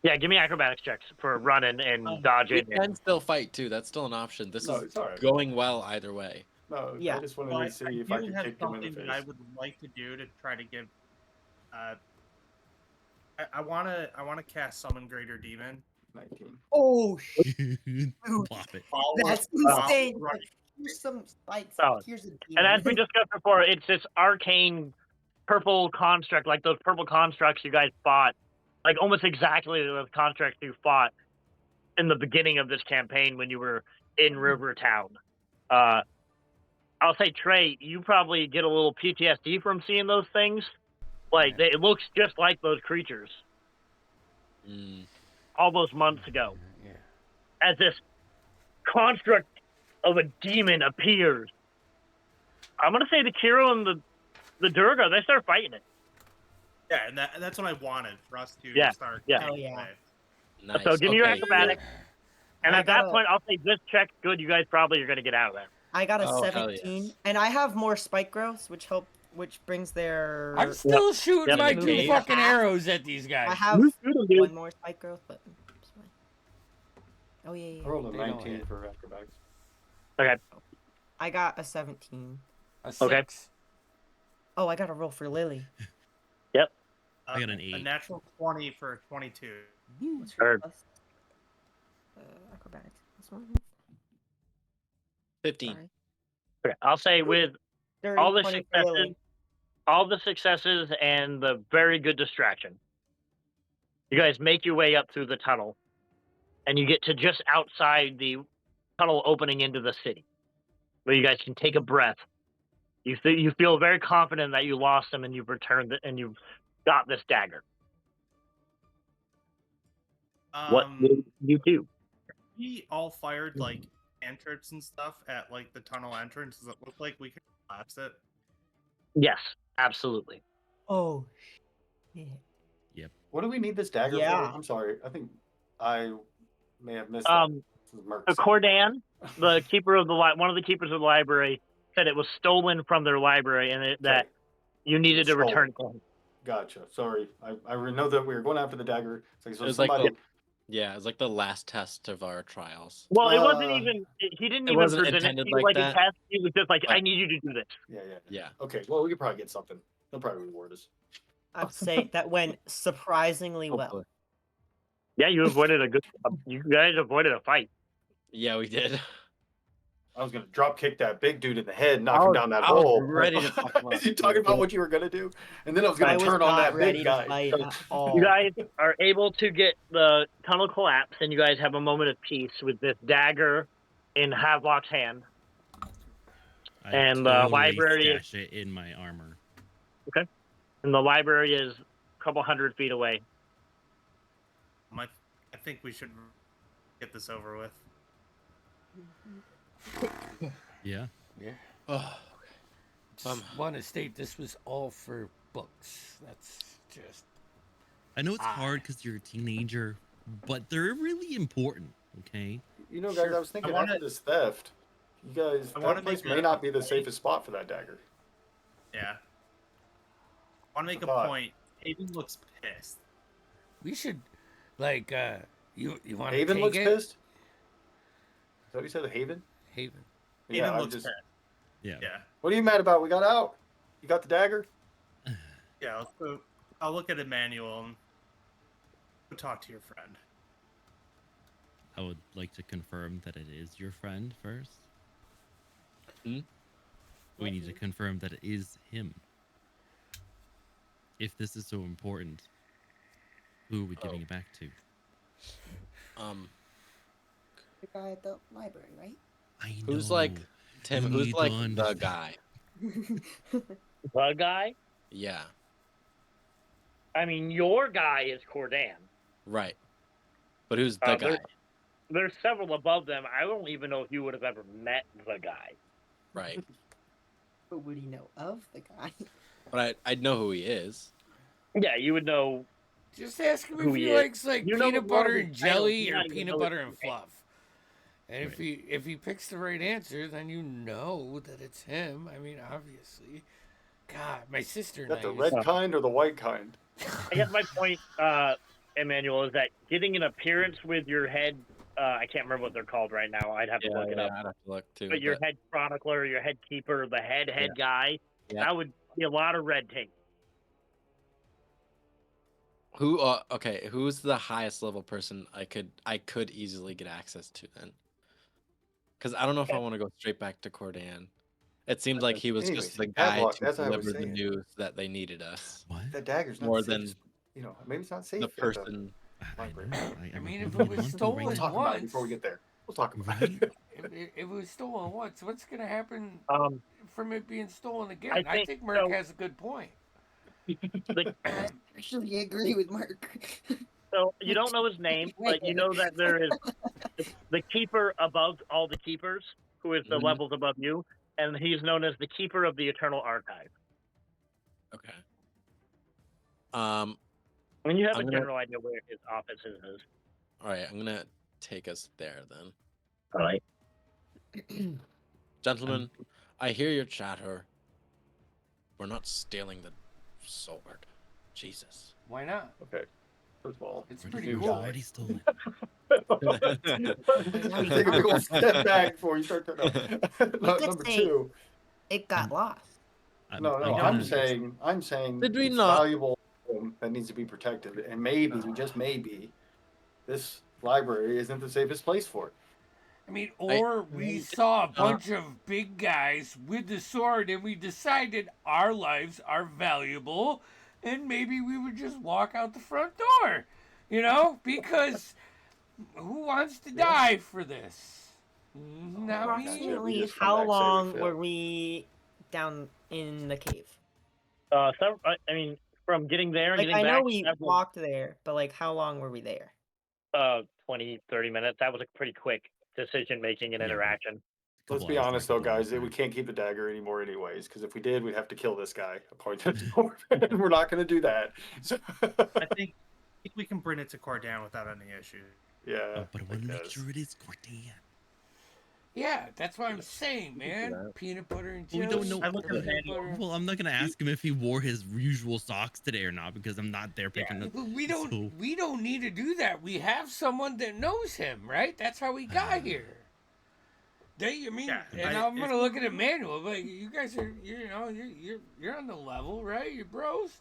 Yeah, give me acrobatics checks for running and dodging. We can still fight too. That's still an option. This No, is it's all right. going well either way. No, Yeah. I just wanted Well, to see if I do could have kick him in the something that I face. would like to do to try to give. I wanna cast Summon Greater Demon. 19. Oh, shit. Plop it. That's Wow. insane. Right. Here's some spikes. Solid. Here's a demon. And as we discussed before, it's this arcane purple construct, like those purple constructs you guys fought, like almost exactly those constructs you fought in the beginning of this campaign when you were in Rivertown. I'll say, Trey, you probably get a little PTSD from seeing those things. Like, it looks just like those creatures all those months ago. Yeah. As this construct of a demon appears, I'm going to say the Kiro and the Durga, they start fighting it. Yeah, and that's what I wanted for us to Yeah, start. yeah. taking Oh, yeah. away. Nice. So give me your Okay, acrobatics. And I at that got a- point, I'll say this check's good. You guys probably are going to get out of there. I got a Oh, hell 17, yes. and I have more spike growths, which brings their. I'm still shooting Yep. my Move 2 it fucking half. arrows at these I guys. have Dude. one more spike growth, but it's fine. Oh yeah. I rolled a They don't 19 hit. for acrobatics. Okay. I got a 17. A 6. Okay. Oh, I got a roll for Lily. I got an A 8. natural 20 for a 22. What's her Heard. plus? Acrobatics. This one. 15. Sorry. Okay. I'll say with 30, all the 20 for successes, Lily. and the very good distraction, you guys make your way up through the tunnel, and you get to just outside the tunnel opening into the city, where you guys can take a breath. You feel very confident that you lost them and you've returned it and you've got this dagger. What will you do? We all fired like cantrips and stuff at like the tunnel entrance. Does it look like we can collapse it? Yes, absolutely. Oh shit. What do we need this dagger Yeah. for? I'm sorry. I think I may have missed Um, that. Merc The said. Cordan, the keeper of one of the keepers of the library, said it was stolen from their library and that Okay, you needed to Stolen. return it to him. Gotcha. Sorry. I know that we were going after the dagger. It's like, so It was like somebody. Yeah, it's like the last test of our trials. Well, it wasn't Uh, even. He didn't it even wasn't present it to intended you like like a that. test. He was just like, "I But- need you to do this." Yeah. Yeah. Okay. Well, we could probably get something. They'll probably reward us. I'd say that went surprisingly well. Hopefully. Yeah, you avoided a good. You guys avoided a fight. Yeah, we did. I was gonna drop kick that big dude in the head, knock I him was- down that I was hole. ready to fuck him up. Is you talking about what you were gonna do? And then I was gonna I was turn on not that ready big to guy. fight at all. You guys are able to get the tunnel collapse, and you guys have a moment of peace with this dagger in Havelock's hand. I And the totally library is- stash it in my armor. And the library is a couple 100 feet away. I think we should get this over with. Yeah. Yeah. Oh, Just want to state this was all for books. That's just. I know it's hard because you're a teenager, but they're really important. Okay. You know, guys, Sure. I was thinking I wanna- after this theft, you guys, I wanna that place make may a not be the point. safest spot for that dagger. Yeah. I want to make a Thought. point. Hayden looks pissed. We should, like, you want to Haven take looks it? pissed. Is that what you said? Haven? Haven. Hayden I'm looks just- pissed. Yeah. Yeah. What are you mad about? We got out. You got the dagger. Yeah. So I'll look at Emmanuel and go talk to your friend. I would like to confirm that it is your friend first. Hmm? We need to confirm that it is him. If this is so important, who are we giving it back to? The guy at the library, right? I know. Who's like Tim? You Who's need like to the understand. guy? The guy? Yeah, I mean, your guy is Cordan. right. But who's the guy? There's several above them. I don't even know if you would have ever met the guy. Right. But would he know of the guy? But I'd know who he is. Yeah, you would know. Just ask him Who if he he is. likes like You know peanut more of butter his and title, jelly you or not even peanut know butter his and name. fluff. And Right. if he picks the right answer, then you know that it's him. I mean, obviously. God, my sister Is and that the I red used kind or the white kind? I guess my point, Emmanuel, is that getting an appearance with your head. I can't remember what they're called right now. I'd have to look it up. I'd have to look too. But your head chronicler, your head keeper, the head guy, Yeah. that would be a lot of red tape. Who? Okay. Who's the highest level person I could easily get access to then? Because I don't know if I want to go straight back to Cordan. It seems like he was Anyways, just the guy padlock, to as I was deliver the saying. news that they needed us. What? That dagger's not More safe. than Maybe it's not safe. The at person. I library. know. I mean, I'm if it holding was on to stolen We'll right talk now. about it before we get there. We'll talk about Right? it. if it was stolen once, what's going to happen from it being stolen again? I I think Merc so. has a good point. I actually agree with Mark. So you don't know his name, but you know that there is the keeper above all the keepers, who is the Mhm. levels above you, and he's known as the keeper of the Eternal Archive. Okay. I mean, you have I'm a gonna- general idea where his office is. All right. I'm gonna take us there then. All right. Gentlemen, I hear your chatter. We're not stealing the sword. Jesus. Why not? Okay. First of all, It's Already pretty stolen. cool. Already stolen. take a big old step back before you start to. No, could number say- two. It got lost. No, I'm I'm gonna- saying Did we it's not- valuable that needs to be protected, and maybe, just maybe, this library isn't the safest place for it. I mean, or we saw a bunch of big guys with the sword and we decided our lives are valuable and maybe we would just walk out the front door, you know? Because who wants to die for this? Not me. Approximately Just come how back, say we long failed. were we down in the cave? So I mean, from getting there and Like, getting I know back, we several- walked there, but like, how long were we there? 20, 30 minutes. That was a pretty quick decision making and Yeah. interaction. Let's Couple be hours, honest, like, though, couple hours, guys. We right? can't keep the dagger anymore, anyways. Because if we did, we'd have to kill this guy. According to the door, and we're not going to do that. So, I think we can bring it to Cordan without any issue. yeah. Oh, but I want to make guess. sure it is Cordan. Yeah, that's what I'm saying, man. Peanut butter and We jelly. don't know. I look at peanut Emmanuel. butter. Well, I'm not gonna ask him if he wore his usual socks today or not because I'm not there picking up. But we don't So- we don't need to do that. We have someone that knows him, right? That's how we got here. I mean, Yeah, and I'm gonna look at Emmanuel, but you guys are, you're on the level, right? You're bros.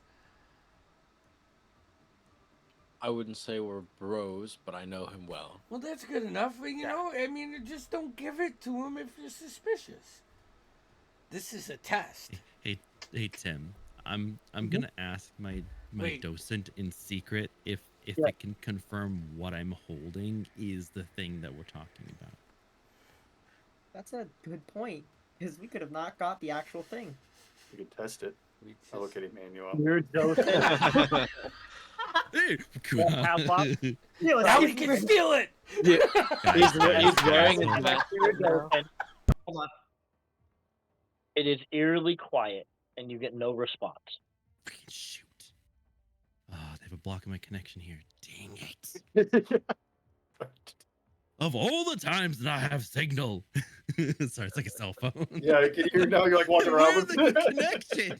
I wouldn't say we're bros, but I know him well. Well, that's good enough. But, you know, I mean, just don't give it to him if you're suspicious. This is a test. Hey, Tim. I'm Mm-hmm. gonna ask my Wait. docent in secret if Yeah. it can confirm what I'm holding is the thing that we're talking about. That's a good point, because we could have not got the actual thing. We could test it. We I look just- at Emmanuel. You're docent. Hey, Padlock? Now we can steal it. He's wearing his mask. You're docent. Hold on. It is eerily quiet, and you get no response. Freaking shoot. Oh, they have a block of my connection here. Dang it. Of all the times that I have signal. Sorry, it's like a cell phone. Yeah, I can hear now. You're like walking around Where's with the connection?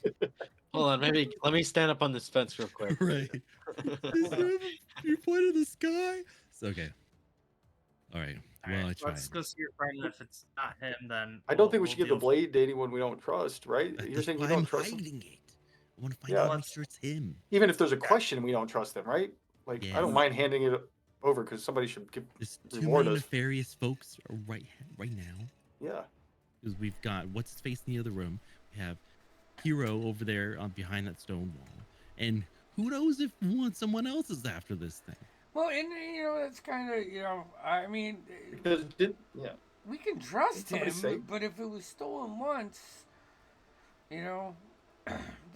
Hold on, maybe let me stand up on this fence real quick. Right. You pointed the sky. It's okay. All right. All Well, right, I tried. let's go see your friend. If it's not him, then I don't think we should we'll give the deal- blade to anyone we don't trust, right? You're That's saying we why don't I'm trust him? hiding it. I want to find Yeah. out, make sure it's him. Even if there's a question, we don't trust them, right? Like, I don't Yes. mind handing it over because somebody should give. There's too Reward many us. nefarious folks right now. Yeah. Because we've got what's his face in the other room. We have Hero over there behind that stone wall, and who knows if someone else is after this thing. Well, and that's kind of I mean, Because we can trust somebody say him, but if it was stolen once, you know,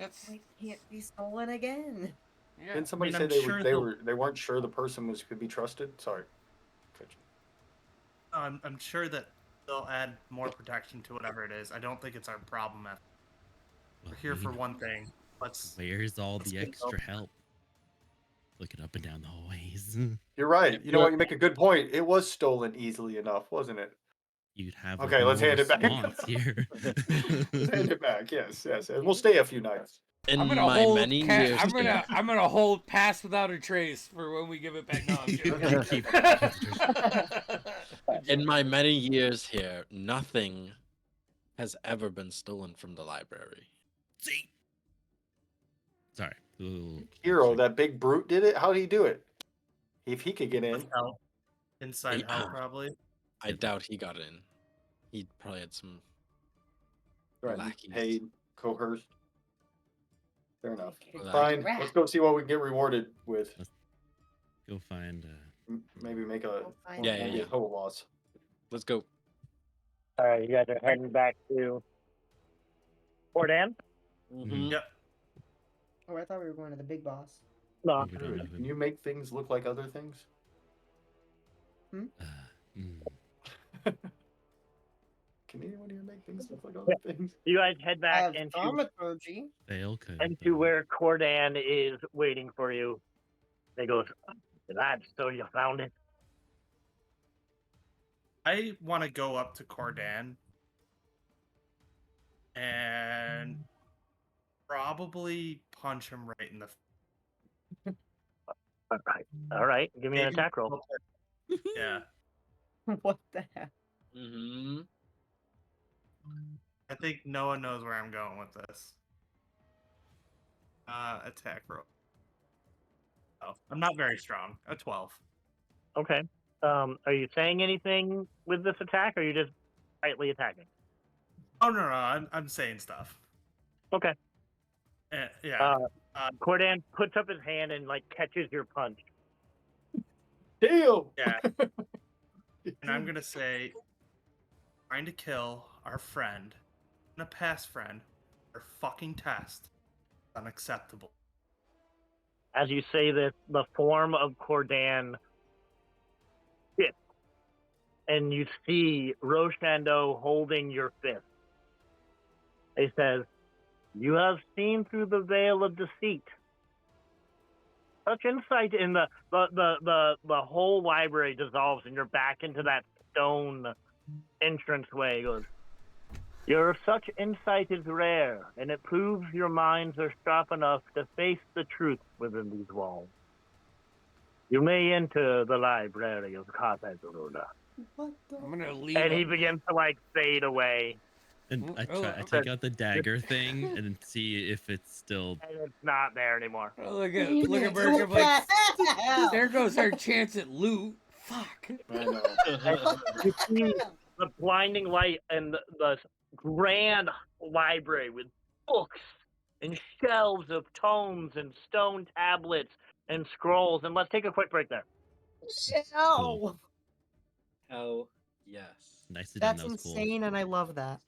that's It can't be stolen again. yeah. didn't somebody I mean, say I'm they sure they weren't sure the person could be trusted? Sorry. I'm sure that they'll add more protection to whatever it is. I don't think it's our problem. We're here for one thing. Where's all let's the get extra going. help? Looking up and down the hallways. You're right. You know what? You make a good point. It was stolen easily enough, wasn't it? You'd have Okay, let's more hand it back. response here. Let's hand it back. Yes, yes, and we'll stay a few nights. I'm In gonna my hold. many years here, I'm gonna hold pass without a trace for when we give it back. No, I'm You kidding. keep- in my many years here, nothing has ever been stolen from the library. See? Sorry. Ooh, Hero, that big brute did it. How did he do it? If he could get in. With help. Inside Yeah. help, probably. I doubt he got in. He probably had some Right, lackeys. paid, coerced. Fair enough. Like- Fine. Let's go see what we can get rewarded with. Go find. Maybe make a Go find Yeah, maybe yeah. a total loss. Let's go. All right, you guys are heading back to Cordan. Mhm. Yep. Oh, I thought we were going to the big boss. No, We don't know Can him. you make things look like other things? Mm. Can anyone here make things look like other things? you guys head I back have into thaumaturgy. Fail code. where Cordan is waiting for you. He goes, "Lads, so you found it." I want to go up to Cordan and probably punch him right in the. All right. Give me an Maybe- attack roll. Yeah, What the heck? Mhm. I think Noah knows where I'm going with this. Attack roll. Oh, I'm not very strong. A 12. Okay. Are you saying anything with this attack, or are you just tightly attacking? Oh no, I'm saying stuff. Okay. Yeah. Cordan puts up his hand and catches your punch. Damn. Yeah. And I'm gonna say, trying to kill our friend, and a past friend, our fucking test, unacceptable. As you say this, the form of Cordan shifts, and you see Rochambeau holding your fist. He says, "You have seen through the veil of deceit. Such insight in the whole library dissolves, and you're back into that stone entranceway." He goes, "Your such insight is rare, and it proves your minds are sharp enough to face the truth within these walls. You may enter the library of Carpezaruna." What the? I'm gonna leave. And he begins to fade away, And I Oh, try. I take out the dagger thing and see if it's still. and it's not there anymore. Oh, look at Bertram. Like, there goes our chance at loot. Fuck. I know. You see the blinding light and the grand library with books and shelves of tomes and stone tablets and scrolls. And let's take a quick break there. No! Hell yes. Nicely done. That's That was cool. insane, and I love that.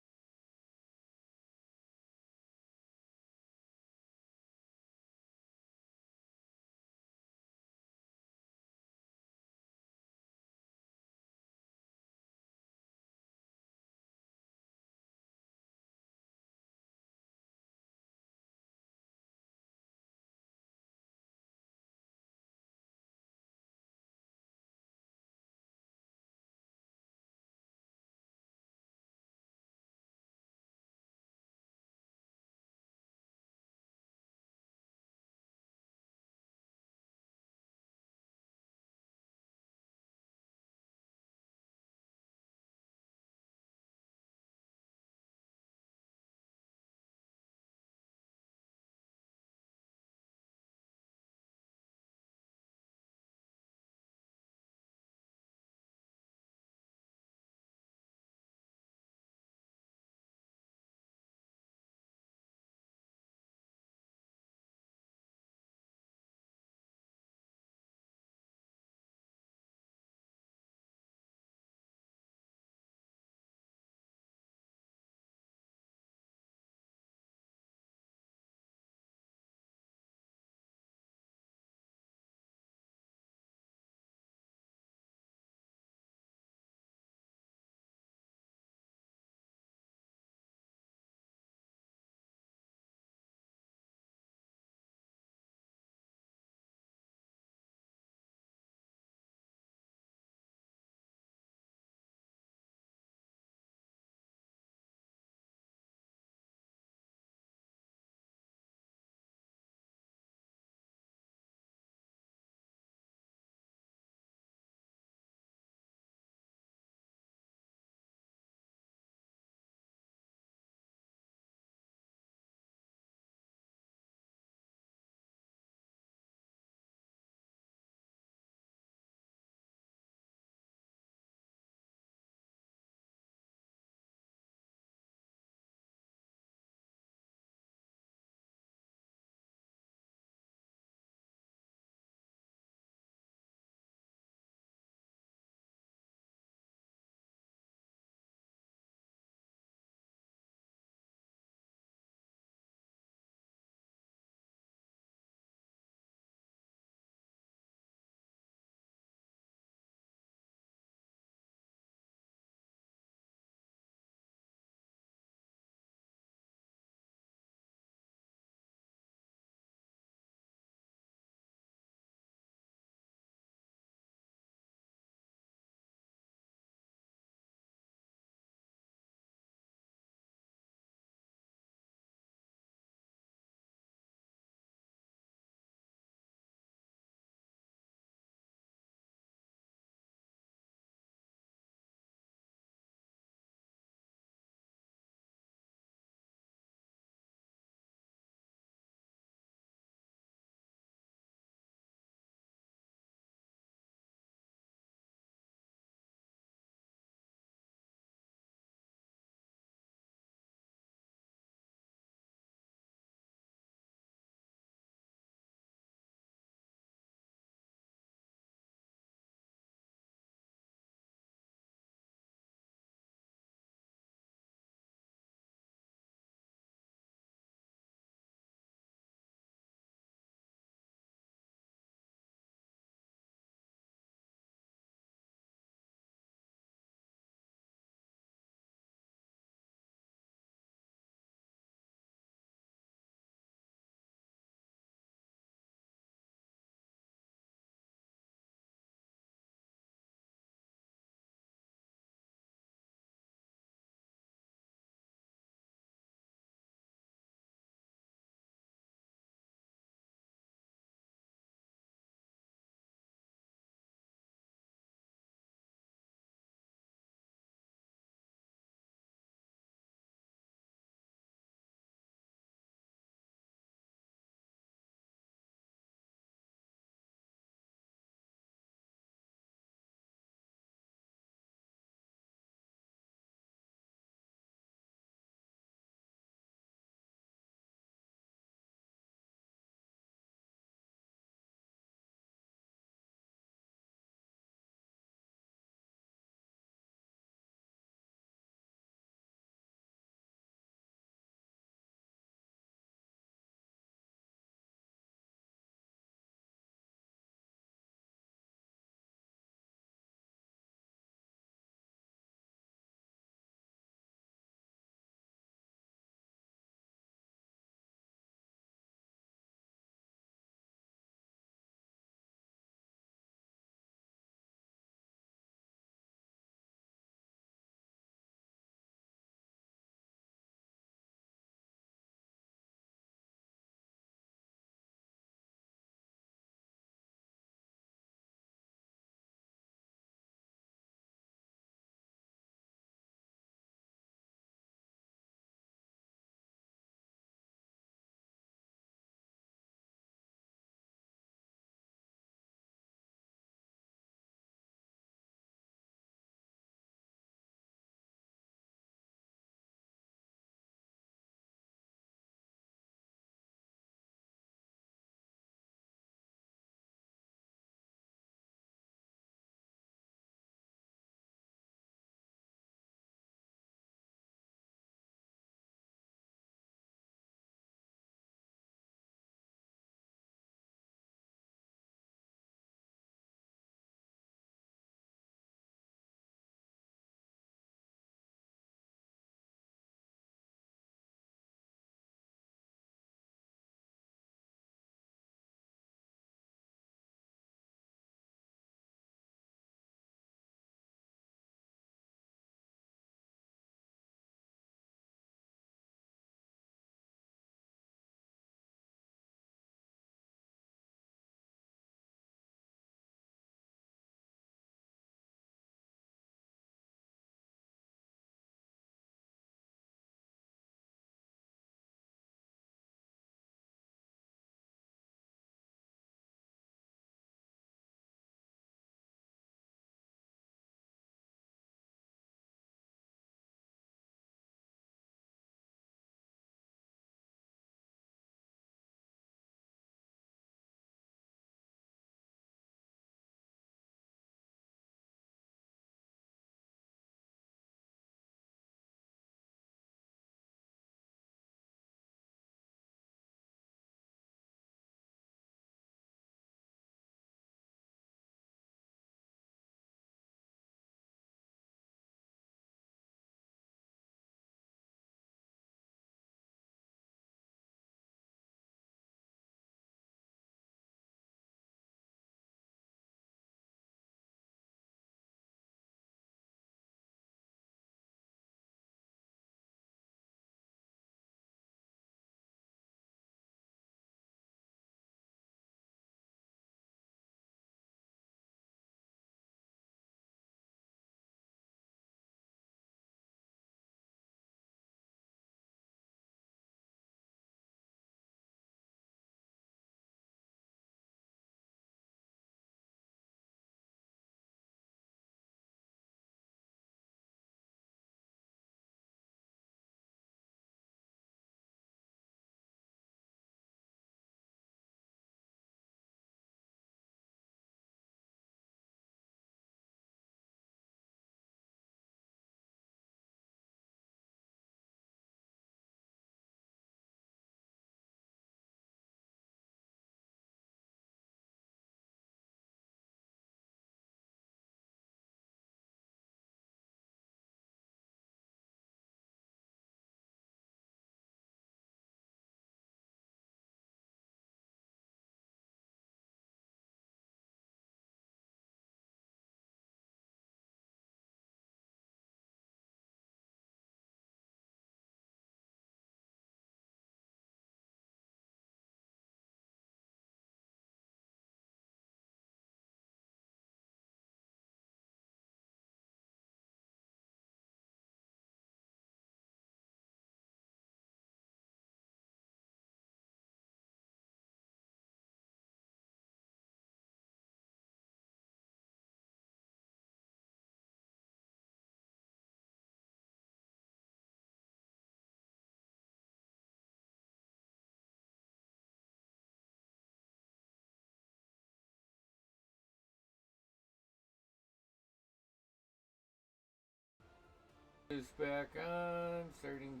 Is back on, starting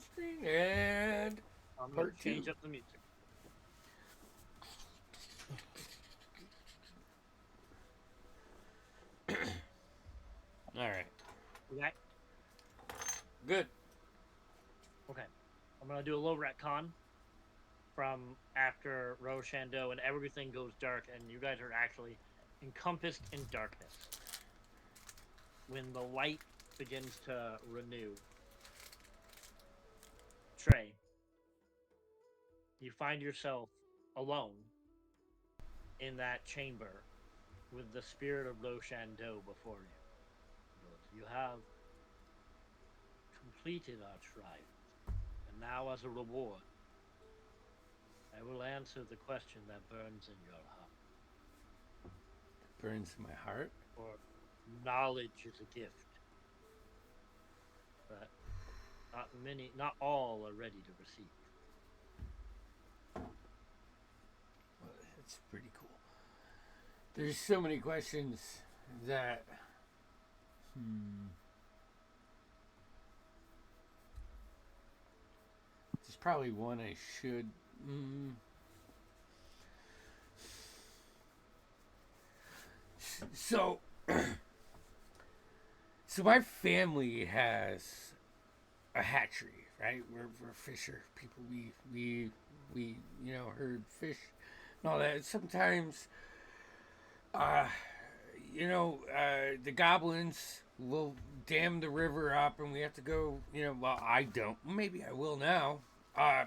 screen, and I'm going part to change 2. up the music. All right, Okay. good. Okay. I'm going to do a little retcon from after Rochambeau and everything goes dark, and you guys are actually encompassed in darkness. When the light begins to renew, Trey, you find yourself alone in that chamber with the spirit of Rochambeau before you. You have completed our trial, and now as a reward, I will answer the question that burns in your heart. Burns my heart. For knowledge is a gift, but not all are ready to receive. Well, it's pretty cool. There's so many questions that. There's probably one I should. So, so my family has a hatchery, right? We're fisher people. We herd fish and all that. Sometimes, uh, the goblins will dam the river up, and we have to go. Well, I don't. Maybe I will now. Uh,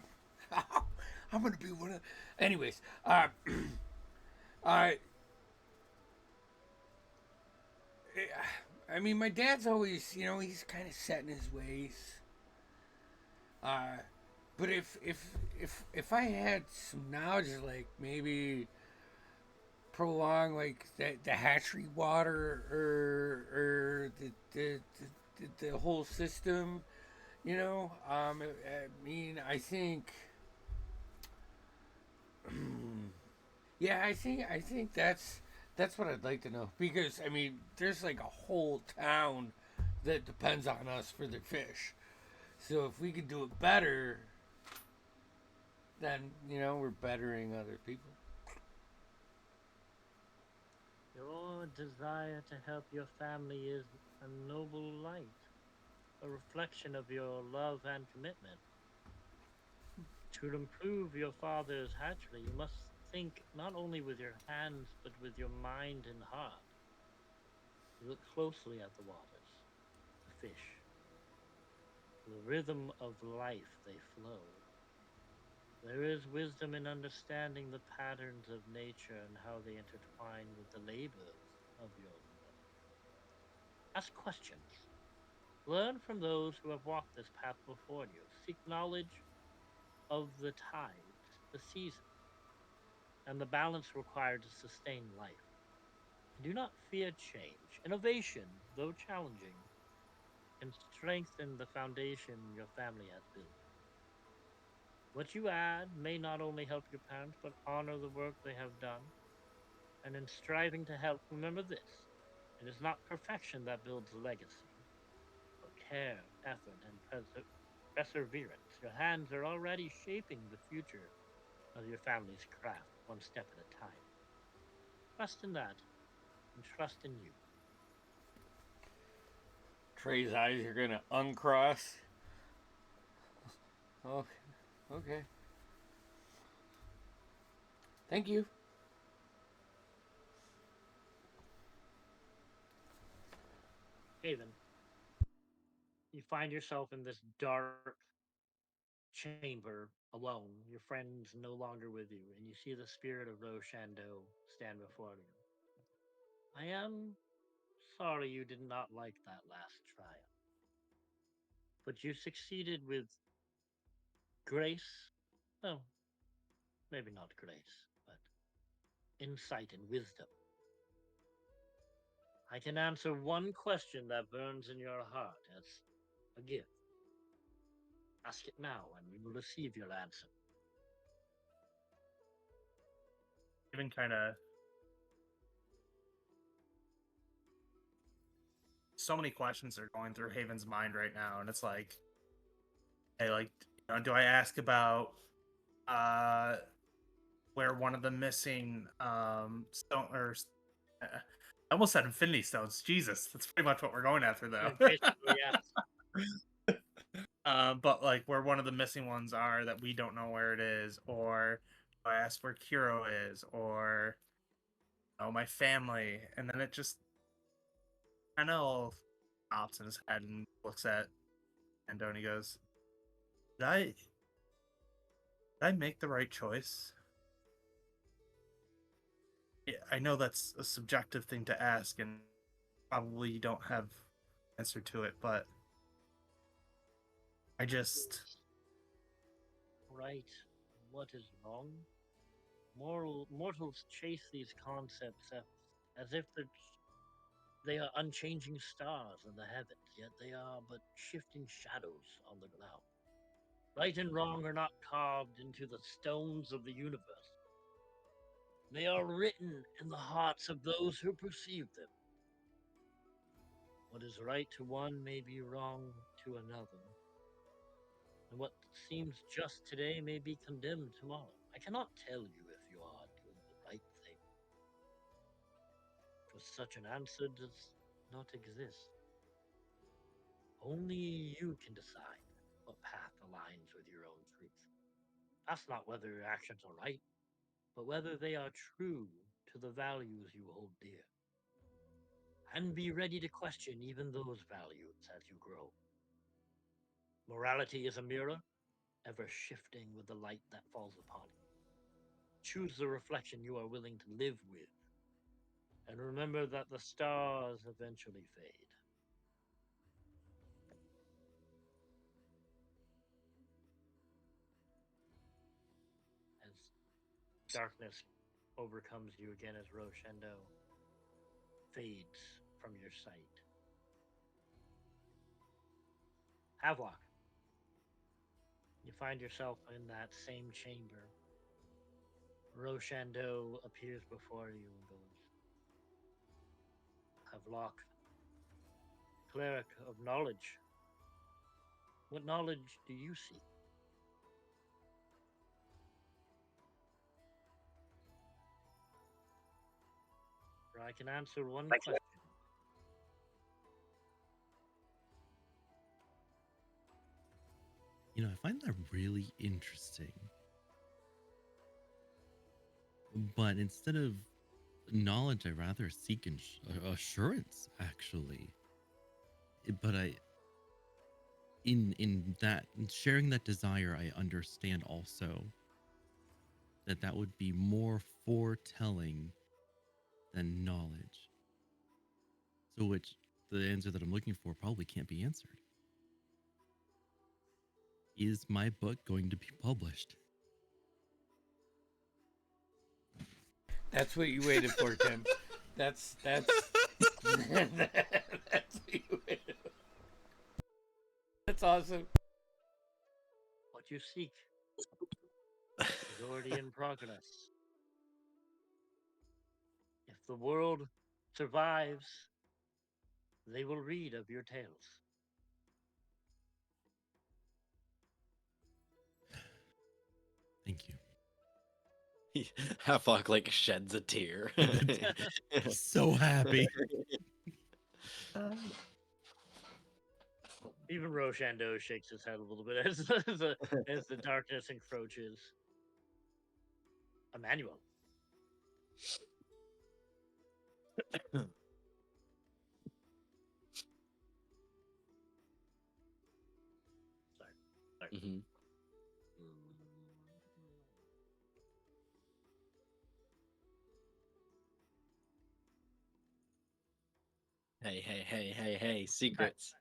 I'm gonna be one of. Anyways, I. I mean, my dad's always, he's kind of set in his ways. But if I had some knowledge, like maybe prolong like the hatchery water or the whole system, I mean, I think, yeah, I think that's what I'd like to know, because I mean, there's like a whole town that depends on us for their fish. So if we could do it better, then we're bettering other people. Your desire to help your family is a noble light, a reflection of your love and commitment. To improve your father's hatchery, you must think not only with your hands, but with your mind and heart. You look closely at the waters, the fish, the rhythm of life they flow. There is wisdom in understanding the patterns of nature and how they intertwine with the labors of your work. Ask questions. Learn from those who have walked this path before you. Seek knowledge of the tides, the seasons, and the balance required to sustain life. Do not fear change. Innovation, though challenging, can strengthen the foundation your family has built. What you add may not only help your parents, but honor the work they have done. And in striving to help, remember this: it is not perfection that builds legacy, but care, effort, and perseverance. Your hands are already shaping the future of your family's craft, one step at a time. Trust in that, and trust in you. Trey's eyes are gonna uncross. Oh, okay. Thank you. Haven, you find yourself in this dark chamber alone. Your friend's no longer with you, and you see the spirit of Rochambeau stand before you. I am sorry you did not like that last trial, but you succeeded with grace. Well, maybe not grace, but insight and wisdom. I can answer one question that burns in your heart as a gift. Ask it now, and you will receive your answer. Even kind of so many questions are going through Haven's mind right now, and it's like, hey, like, do I ask about where one of the missing stone or I almost said Infinity Stones. Jesus, that's pretty much what we're going after, though. Basically, yes. But like where one of the missing ones are that we don't know where it is, or I ask where Kiro is, or my family, and then it just kind of stops in his head and looks at Endo and he goes, did I make the right choice? Yeah, I know that's a subjective thing to ask, and probably you don't have answer to it, but I just Right. What is wrong? Mortals chase these concepts as if they are unchanging stars in the heavens, yet they are but shifting shadows on the ground. Right and wrong are not carved into the stones of the universe. They are written in the hearts of those who perceive them. What is right to one may be wrong to another. And what seems just today may be condemned tomorrow. I cannot tell you if you are doing the right thing, for such an answer does not exist. Only you can decide what path aligns with your own truth. Ask not whether your actions are right, but whether they are true to the values you hold dear. And be ready to question even those values as you grow. Morality is a mirror, ever shifting with the light that falls upon it. Choose the reflection you are willing to live with, and remember that the stars eventually fade. As darkness overcomes you again as Rosendo fades from your sight. Havelock, you find yourself in that same chamber. Rosando appears before you and goes, Havelock, cleric of knowledge, what knowledge do you seek? For I can answer one question. You know, I find that really interesting. But instead of knowledge, I rather seek assurance, actually. But in that, in sharing that desire, I understand also that would be more foretelling than knowledge. So, which the answer that I'm looking for probably can't be answered. Is my book going to be published? That's what you waited for, Tim. That's that's what you waited for. That's awesome. What you seek is already in progress. If the world survives, they will read of your tales. Thank you. Havelock like sheds a tear. So happy. Even Rosando shakes his head a little bit as the darkness encroaches. Emmanuel. Sorry. Mhm. Hey, secrets.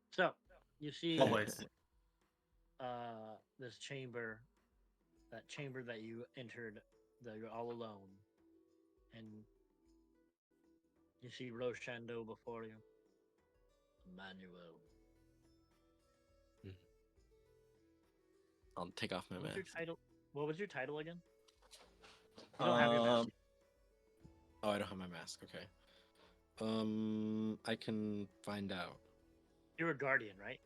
So, you see always. this chamber, that chamber that you entered, that you're all alone, and you see Rosando before you. Emmanuel. I'll take off my What was your mask. title? What was your title again? You don't have your mask. Oh, I don't have my mask. Okay. I can find out. You're a guardian, right?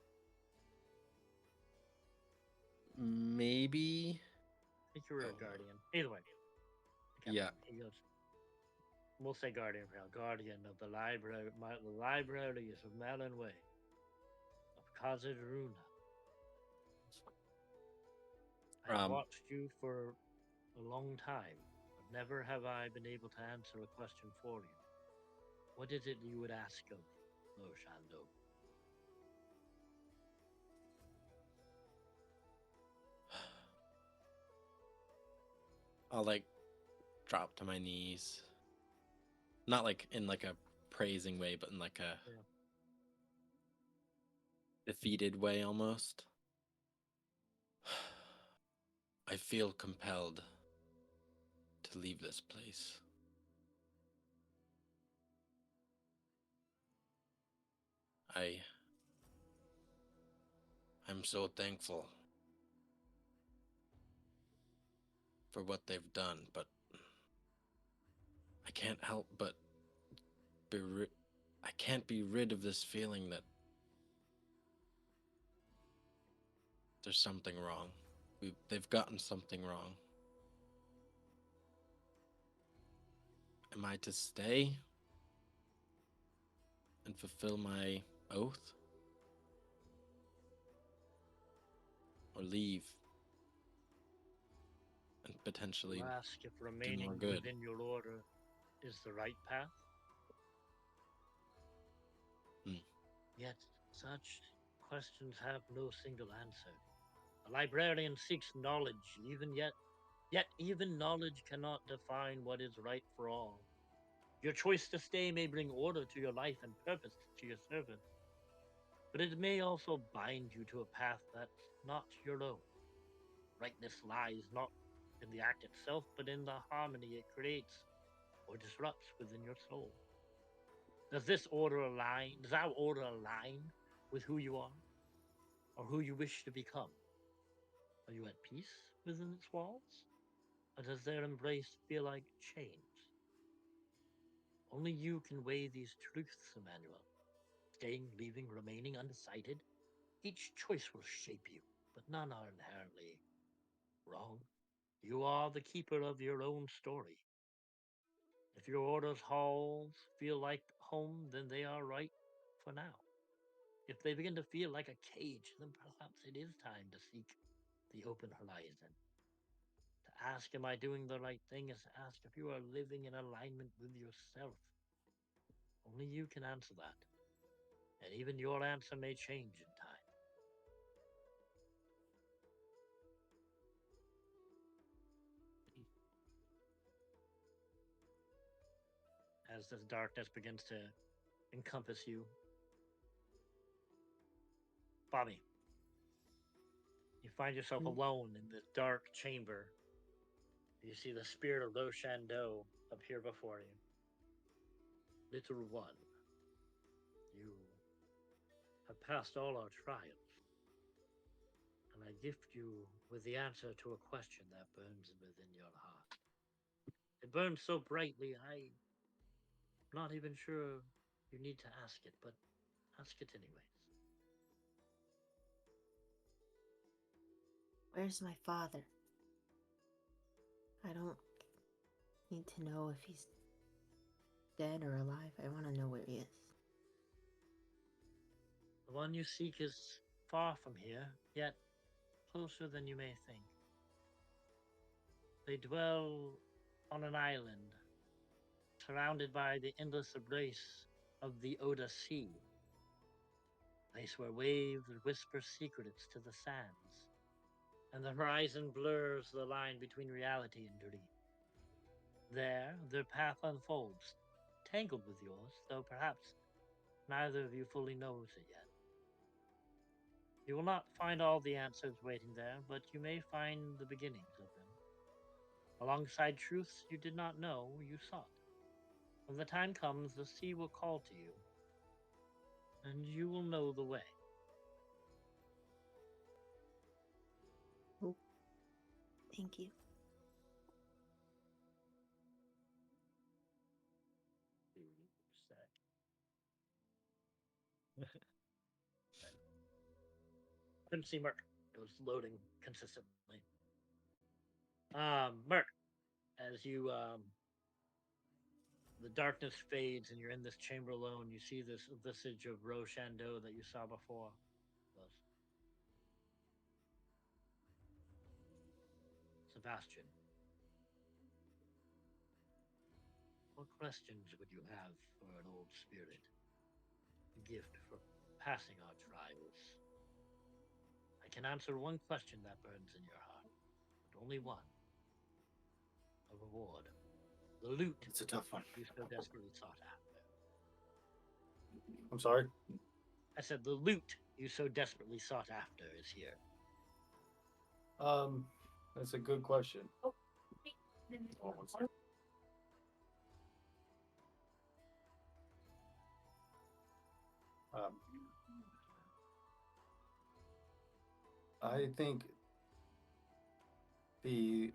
Maybe. I think you were a guardian. Either way. I can't Yeah. remember. He goes, we'll say guardian for now. Guardian of the library, the libraries of Malin Way, of Kazed Runa. I've watched you for a long time, but never have I been able to answer a question for you. What is it you would ask of Lo Shando? I'll like drop to my knees. Not like in like a praising way, but in like a Yeah. defeated way almost. I feel compelled to leave this place. I'm so thankful for what they've done, but I can't help but I can't be rid of this feeling that there's something wrong. They've gotten something wrong. Am I to stay and fulfill my oath? Or leave and potentially You ask if more remaining good? within your order is the right path? Yet such questions have no single answer. A librarian seeks knowledge, yet even knowledge cannot define what is right for all. Your choice to stay may bring order to your life and purpose to your service, but it may also bind you to a path that's not your own. Rightness lies not in the act itself, but in the harmony it creates or disrupts within your soul. Does our order align with who you are or who you wish to become? Are you at peace within its walls? Or does their embrace feel like chains? Only you can weigh these truths, Emmanuel. Staying, leaving, remaining undecided. Each choice will shape you, but none are inherently wrong. You are the keeper of your own story. If your order's halls feel like home, then they are right for now. If they begin to feel like a cage, then perhaps it is time to seek the open horizon. To ask, am I doing the right thing, is to ask if you are living in alignment with yourself. Only you can answer that. And even your answer may change in time. As this darkness begins to encompass you, Bobby, you find yourself alone in this dark chamber. You see the spirit of Lo Shando appear before you. Little one, you have passed all our trials, and I gift you with the answer to a question that burns within your heart. It burns so brightly, I'm not even sure you need to ask it, but ask it anyways. Where's my father? I don't need to know if he's dead or alive. I want to know where he is. The one you seek is far from here, yet closer than you may think. They dwell on an island, surrounded by the endless embrace of the Oda Sea, a place where waves whisper secrets to the sands, and the horizon blurs the line between reality and dream. There, their path unfolds, tangled with yours, though perhaps neither of you fully knows it yet. You will not find all the answers waiting there, but you may find the beginnings of them, alongside truths you did not know you sought. When the time comes, the sea will call to you, and you will know the way. Oh, thank you. Sec. Couldn't see Merc. It was loading consistently. Merc, as you the darkness fades and you're in this chamber alone, you see this visage of Rochandeau that you saw before. Sebastian, what questions would you have for an old spirit? A gift for passing our trials. I can answer one question that burns in your heart, but only one. A reward. The loot It's a tough one. you so desperately sought after. I'm sorry. I said the loot you so desperately sought after is here. That's a good question. Um, I think the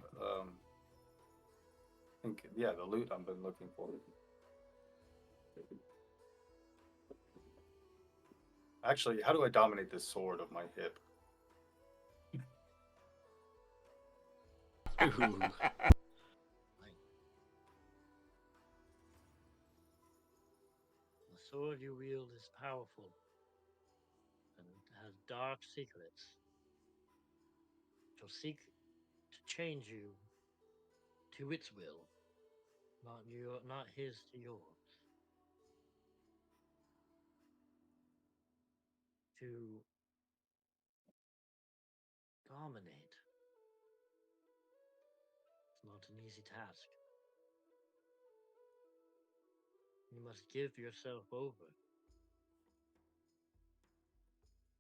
the loot I've been looking for. Actually, how do I dominate this sword of my hip? Ooh. The sword you wield is powerful and has dark secrets. It will seek to change you to its will, not his to yours. To dominate. It's not an easy task. You must give yourself over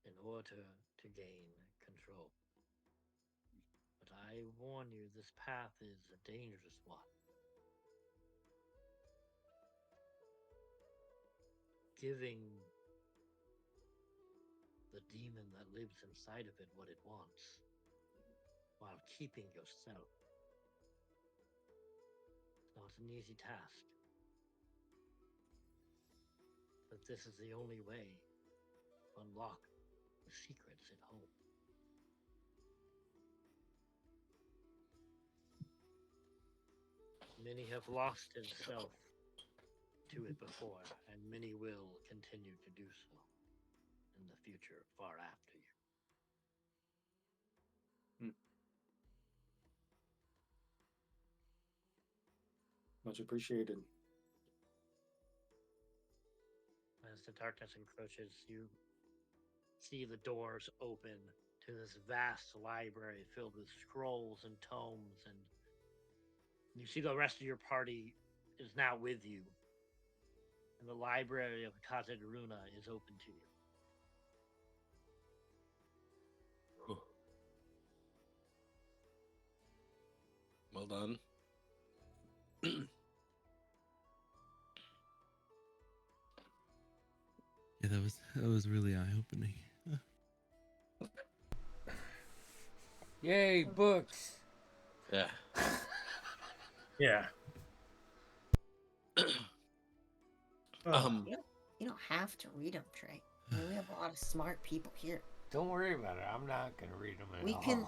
in order to gain control. But I warn you, this path is a dangerous one. Giving the demon that lives inside of it what it wants, while keeping yourself. It's not an easy task. But this is the only way to unlock the secrets it holds. Many have lost himself to it before, and many will continue to do so in the future far after you. Much appreciated. As the darkness encroaches, you see the doors open to this vast library filled with scrolls and tomes, and you see the rest of your party is now with you. And the library of Kazagruna is open to you. Well done. Yeah, that was really eye opening. Yay, books. Yeah. Yeah. You don't have to read them, Trey. I mean, we have a lot of smart people here. Don't worry about it. I'm not going to read them at We all. can.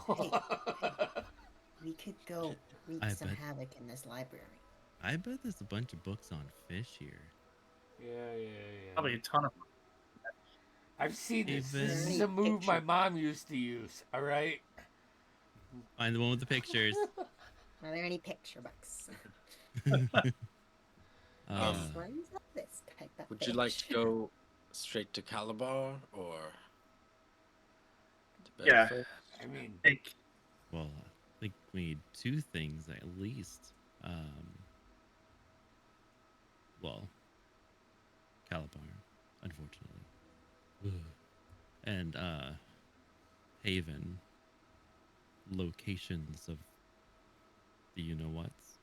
We could go wreak some havoc in this library. I bet there's a bunch of books on fish here. Yeah. Probably a ton of them. I've seen this. Even- This is a move my mom used to use, all right? Find the one with the pictures. Are there any picture books? Uh, This one's of this type of Would you like fish. to go straight to Calabar or to Yeah. Bedford? I mean, Take well, I think we need two things at least. Well, Calabar, unfortunately. And Haven, locations of the you-know-whats.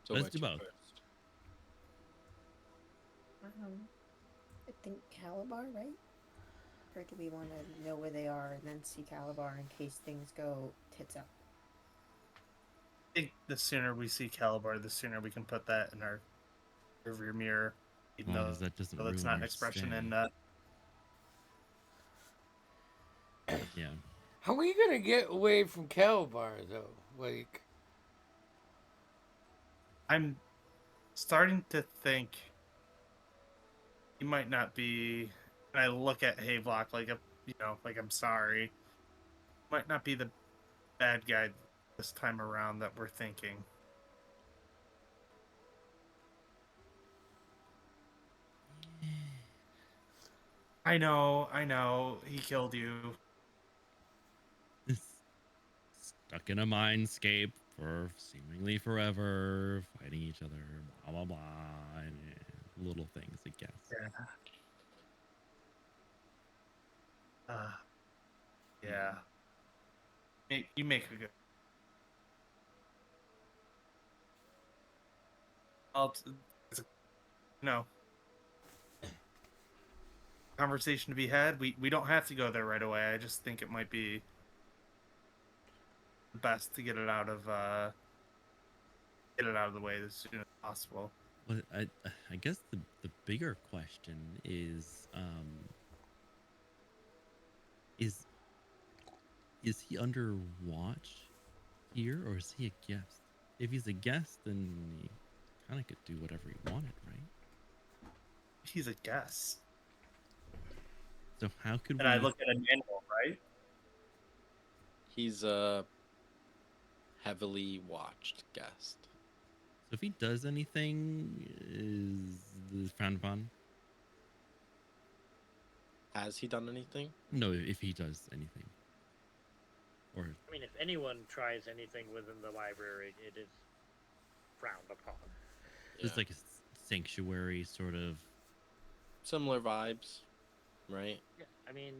So Let's where do to both. first? I think Calabar, right? Or do we want to know where they are and then see Calabar in case things go tits up? think the sooner we see Calibar, the sooner we can put that in our rearview mirror. Even Long though as that doesn't so that's ruin not an our expression stay. in. Yeah. How are you gonna get away from Calabar though? Like, I'm starting to think he might not be. And I look at Havelock like like I'm sorry. Might not be the bad guy this time around that we're thinking. I know. He killed you. Stuck in a mindscape for seemingly forever, fighting each other, blah blah blah, and little things, I guess. Yeah. You make a good. No conversation to be had. We don't have to go there right away. I just think it might be best to get it out of the way as soon as possible. Well, I guess the bigger question is he under watch here, or is he a guest? If he's a guest, then he kind of could do whatever he wanted, right? He's a guest. So how could And we? I look at a manual, right? He's a heavily watched guest. So if he does anything, is frowned upon? Has he done anything? No, if he does anything, or I mean, if anyone tries anything within the library, it is frowned upon. just like a sanctuary sort of. Similar vibes, right? Yeah, I mean,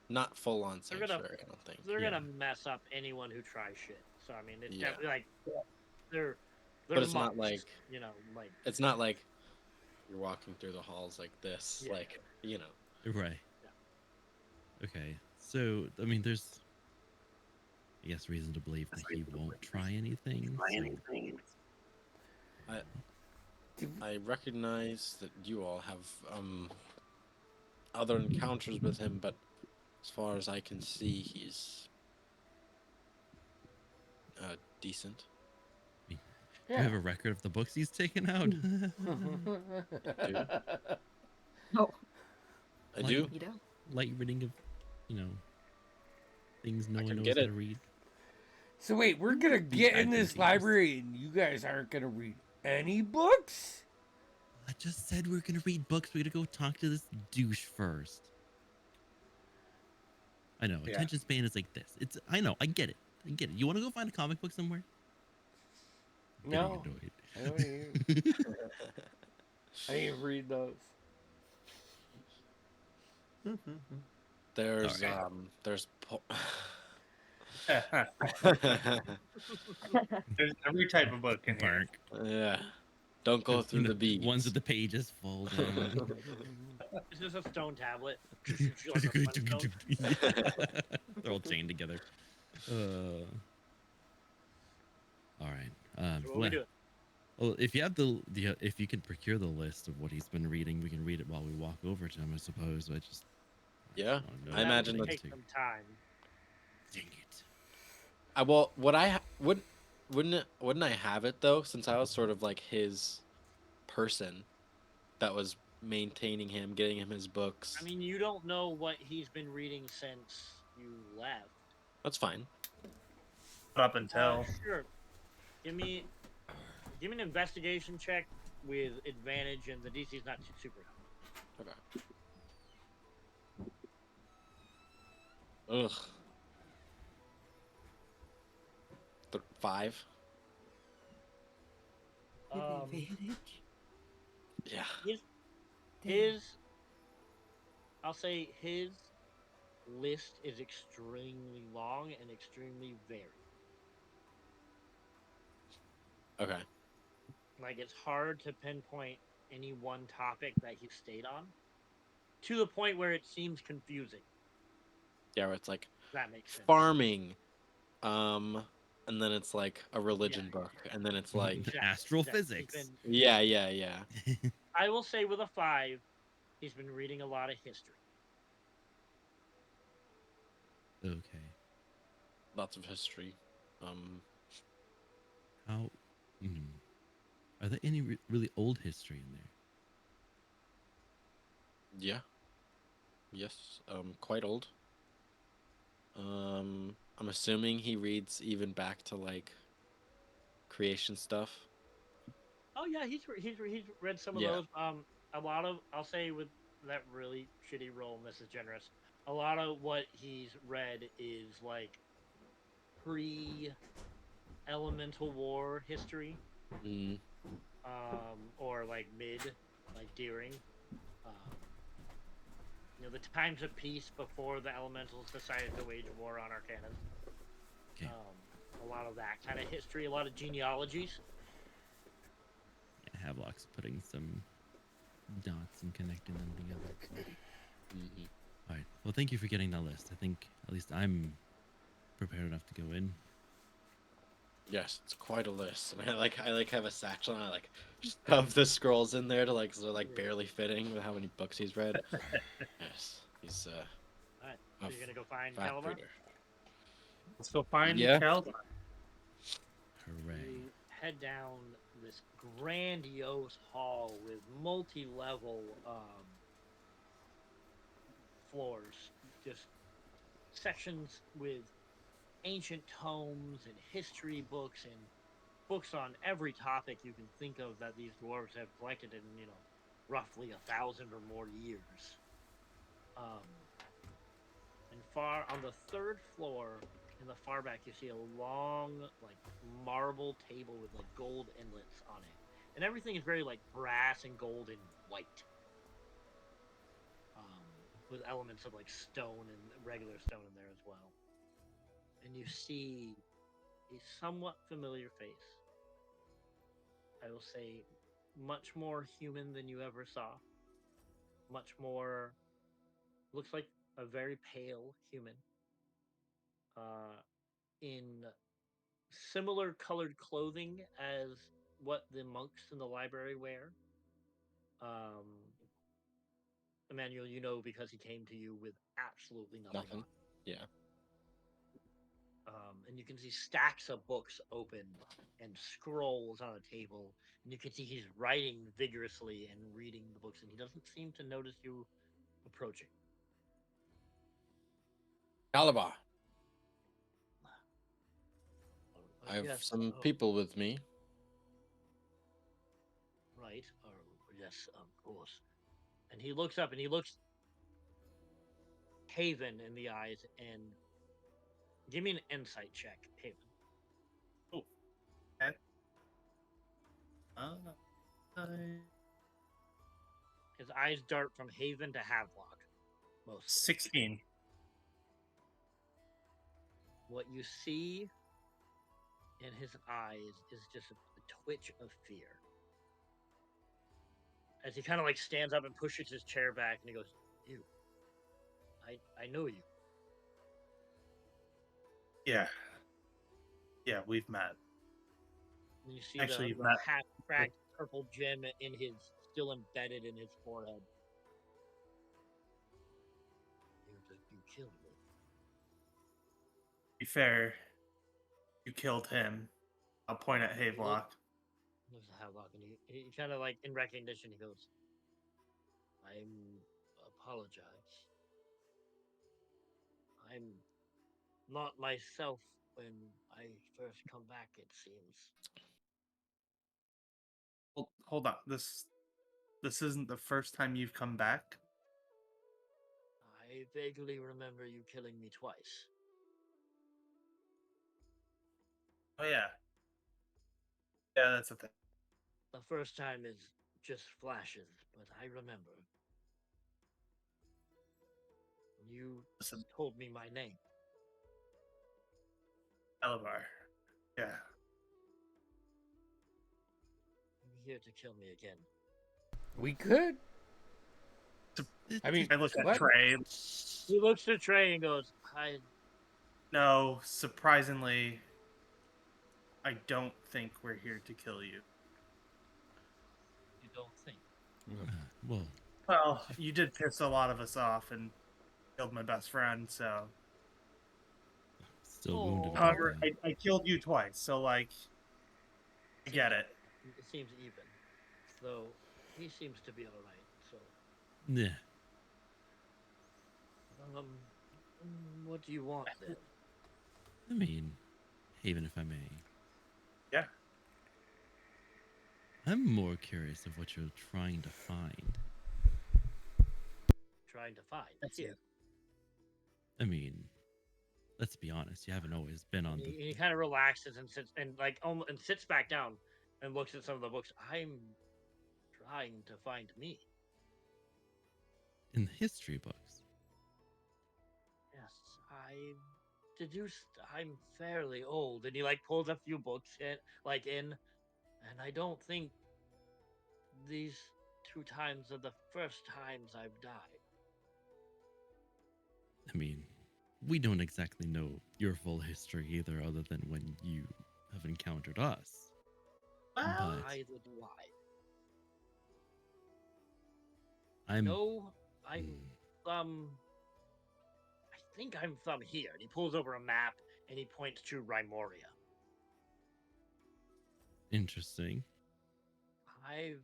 Not full on They're gonna- sanctuary, I don't think. they're Yeah. gonna mess up anyone who tries shit. So I mean, it's Yeah. definitely like they're But it's not monks, like- like It's not like you're walking through the halls like this, Yeah. like Right. Yeah. Okay. So, I mean, there's, I guess, reason to believe that he won't try anything. So, I recognize that you all have other encounters with him, but as far as I can see, he's decent. do you have a record of the books he's taken out? No, I Like- do. you don't. Light reading of, things no one can knows get how it. to read. so wait, we're gonna get I in think this he library and you guys aren't gonna read any books? I just said we're gonna read books. We're gonna go talk to this douche first. I know, Yeah. attention span is like this. I know, I get it. You want to go find a comic book somewhere? I'm getting No. annoyed. I don't even, I didn't read those. There's Alright. there's There's every type of book in here. Bark. yeah. Don't go through the beads. Ones with the pages fall down. It's just a stone tablet. Like a Flintstone. They're all chained together. All right. So what we doing? Well, if you have if you can procure the list of what he's been reading, we can read it while we walk over to him. I suppose. Yeah, wanna know I what imagine he Take likes to- some time. Dang it. Well, wouldn't I have it though? Since I was sort of like his person that was maintaining him, getting him his books. I mean, you don't know what he's been reading since you left. That's fine. Up until Sure. Give me an investigation check with advantage, and the DC's not super high. Okay. Ugh. 5. Advantage? Yeah. I'll say his list is extremely long and extremely varied. Okay. Like, it's hard to pinpoint any one topic that he stayed on to the point where it seems confusing. Yeah, where it's like If that makes sense. farming, and then it's like a religion book, and then it's like, Exactly, Astrophysics. He's been- yeah. I will say with a 5, he's been reading a lot of history. Okay. Lots of history. How? Are there any really old history in there? Yeah. Yes. Quite old. I'm assuming he reads even back to like creation stuff. Oh yeah, he's read some of Yeah. those. A lot of, I'll say with that really shitty roll, and this is generous. A lot of what he's read is like pre-elemental war history, Mm. or like mid, like during, the times of peace before the elementals decided to wage war on Arcanus. Okay. A lot of that kind of history, a lot of genealogies. Yeah, Havelock's putting some dots and connecting them together. Mhm. All right. Well, thank you for getting that list. I think at least I'm prepared enough to go in. Yes, it's quite a list, and I have a satchel, and I like shove the scrolls in there to like so they're like barely fitting with how many books he's read. Yes, he's All right, a so you're gonna go find fat Caliban. reader. Let's go find Yeah. Caliban. Hooray. You head down this grandiose hall with multi-level floors, just sections with ancient tomes and history books and books on every topic you can think of that these dwarves have collected in, roughly 1,000 or more years. And far on the 3rd floor, in the far back, you see a long, like, marble table with like gold inlets on it, and everything is very like brass and gold and white, with elements of like stone and regular stone in there as well. And you see a somewhat familiar face. I will say, much more human than you ever saw. Much more, looks like a very pale human. In similar colored clothing as what the monks in the library wear. Emmanuel, because he came to you with absolutely nothing. Nothing. Yeah. And you can see stacks of books open and scrolls on a table, and you can see he's writing vigorously and reading the books, and he doesn't seem to notice you approaching. Caliban. I have Yes, some people with me. right? Yes, of course. And he looks up and he looks Haven in the eyes and give me an insight check, Haven. Oh, okay. His eyes dart from Haven to Havelock, mostly. 16. What you see in his eyes is just a twitch of fear. As he kind of like stands up and pushes his chair back and he goes, "You. I know you." Yeah. Yeah, we've met. And you see Actually, the Matt- half-cracked purple gem still embedded in his forehead. You killed me. To be fair, you killed him. I'll point at Havelock. Looks at Havelock and he kind of like in recognition he goes, "I apologize. I'm not myself when I first come back, it seems." Hold on. This isn't the first time you've come back. I vaguely remember you killing me twice. Oh yeah. Yeah, that's a thing. The first time is just flashes, but I remember. You Listen, told me my name. Elevar. Yeah. You're here to kill me again. We could. I mean, I look at what? Trey. He looks to Trey and goes, No, surprisingly, I don't think we're here to kill you. You don't think? Well, Well, you did piss a lot of us off and killed my best friend, so. still wounded about However, that. I killed you twice, so like, I get it. It seems even. Though he seems to be alright, so. Yeah. What do you want then? I mean, even if I may, Yeah. I'm more curious of what you're trying to find. Trying to find That's here. it. I mean, let's be honest, you haven't always been on the. He kind of relaxes and sits and and sits back down and looks at some of the books. I'm trying to find me. In the history books. Yes, I deduced I'm fairly old, and he pulls a few books in, and I don't think these 2 times are the first times I've died. I mean, we don't exactly know your full history either, other than when you have encountered us. Well, But Neither do I. I'm. No, I'm Hmm, I think I'm from here. And he pulls over a map and he points to Rimoria. interesting. I've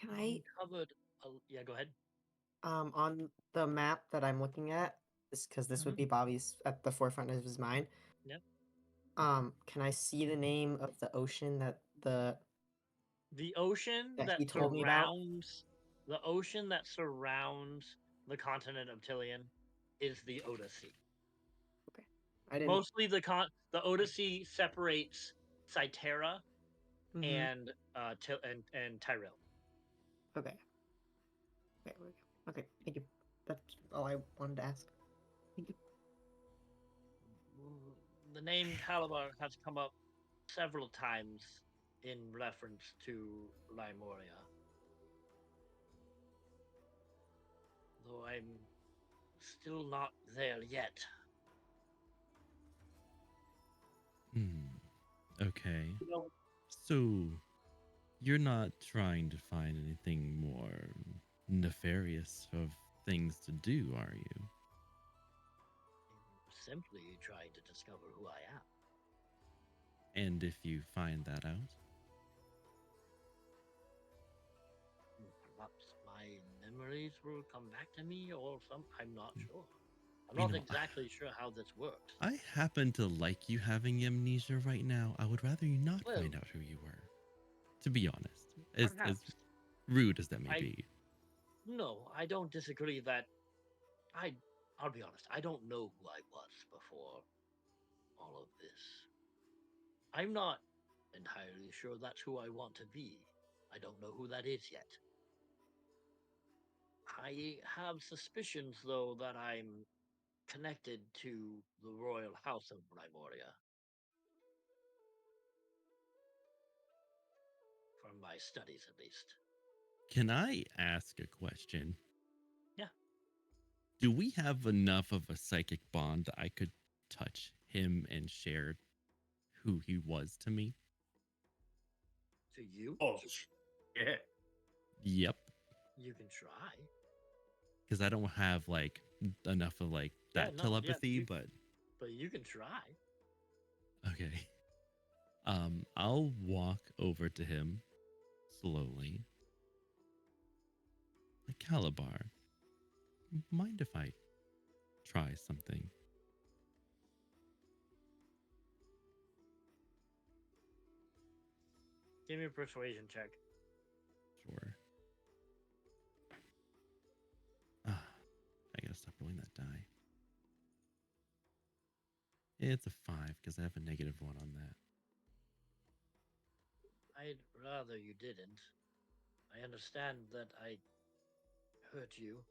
Can I, uncovered. Yeah, go ahead. on the map that I'm looking at, because this would Mhm. be Bobby's at the forefront of his mind. Yep. Can I see the name of the ocean that The ocean that that he told me about? surrounds the continent of Tilian is the Oda Sea. Okay, I didn't. Mostly the Oda Sea separates Cytera Mhm. and Tyrell. Okay. Okay. Okay. Thank you. That's all I wanted to ask. Thank you. The name Calabar has come up several times in reference to Limoria. Though I'm still not there yet. Okay. you know, So, you're not trying to find anything more nefarious of things to do, are you? I'm simply trying to discover who I am. And if you find that out, Perhaps my memories will come back to me or some. I'm not sure. I'm You not know, exactly sure how this works. I happen to like you having amnesia right now. I would rather you not Well, find out who you were. To be honest, as perhaps. rude as that may I be. No, I don't disagree that I'll be honest, I don't know who I was before all of this. I'm not entirely sure that's who I want to be. I don't know who that is yet. I have suspicions, though, that I'm connected to the royal house of Rimoria. From my studies, at least. Can I ask a question? Yeah. Do we have enough of a psychic bond that I could touch him and share who he was to me? To you? oh, yeah. Yep. You can try. Because I don't have like enough of like Yeah, that no, yeah, telepathy, but but you can try. okay. I'll walk over to him slowly. Like Calabar, mind if I try something? Give me a persuasion check. Sure. Ah, I gotta stop rolling that die. It's a 5 because I have a -1 on that. I'd rather you didn't. I understand that I hurt you,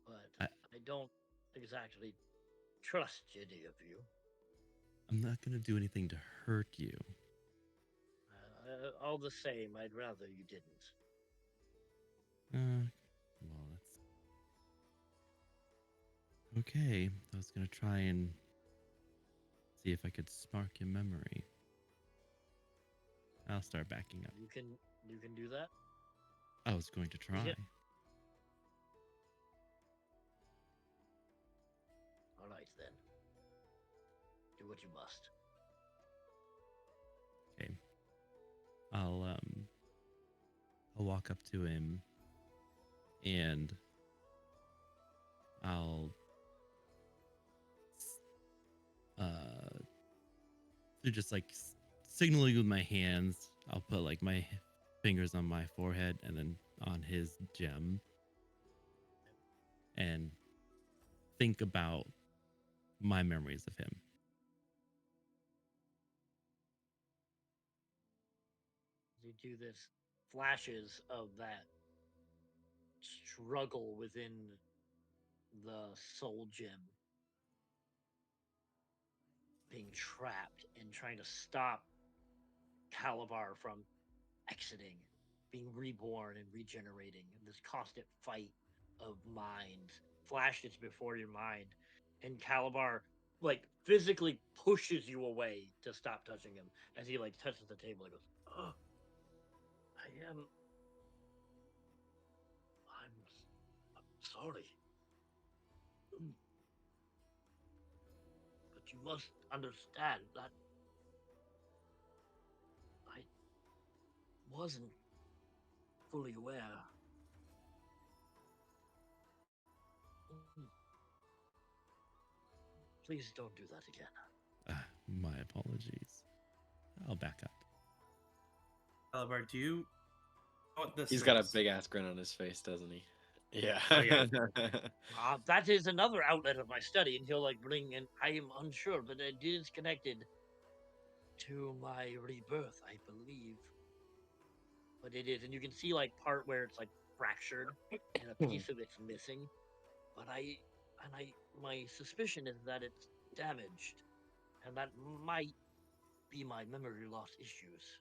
but I, I don't exactly trust any of you. I'm not gonna do anything to hurt you. All the same, I'd rather you didn't. Well, that's okay. I was gonna try and See if I could spark your memory. I'll start backing up. You can do that. I was going to try. Yeah. All right then. Do what you must. Okay. I'll walk up to him and I'll through just like signaling with my hands, I'll put like my fingers on my forehead and then on his gem and think about my memories of him. You do this, flashes of that struggle within the soul gem, being trapped and trying to stop Calabar from exiting, being reborn and regenerating. This constant fight of minds flashes before your mind, and Calabar like physically pushes you away to stop touching him as he like touches the table. He goes, "Oh, I'm sorry, but you must understand that I wasn't fully aware." Please don't do that again. My apologies. I'll back up. Calabar, do you know what this He's is? got a big ass grin on his face, doesn't he? Yeah. Oh, yeah. That is another outlet of my study, and he'll like bring in. I am unsure, but it is connected to my rebirth, I believe. But it is, and you can see like part where it's like fractured and a piece of it's missing. But my suspicion is that it's damaged, and that might be my memory loss issues.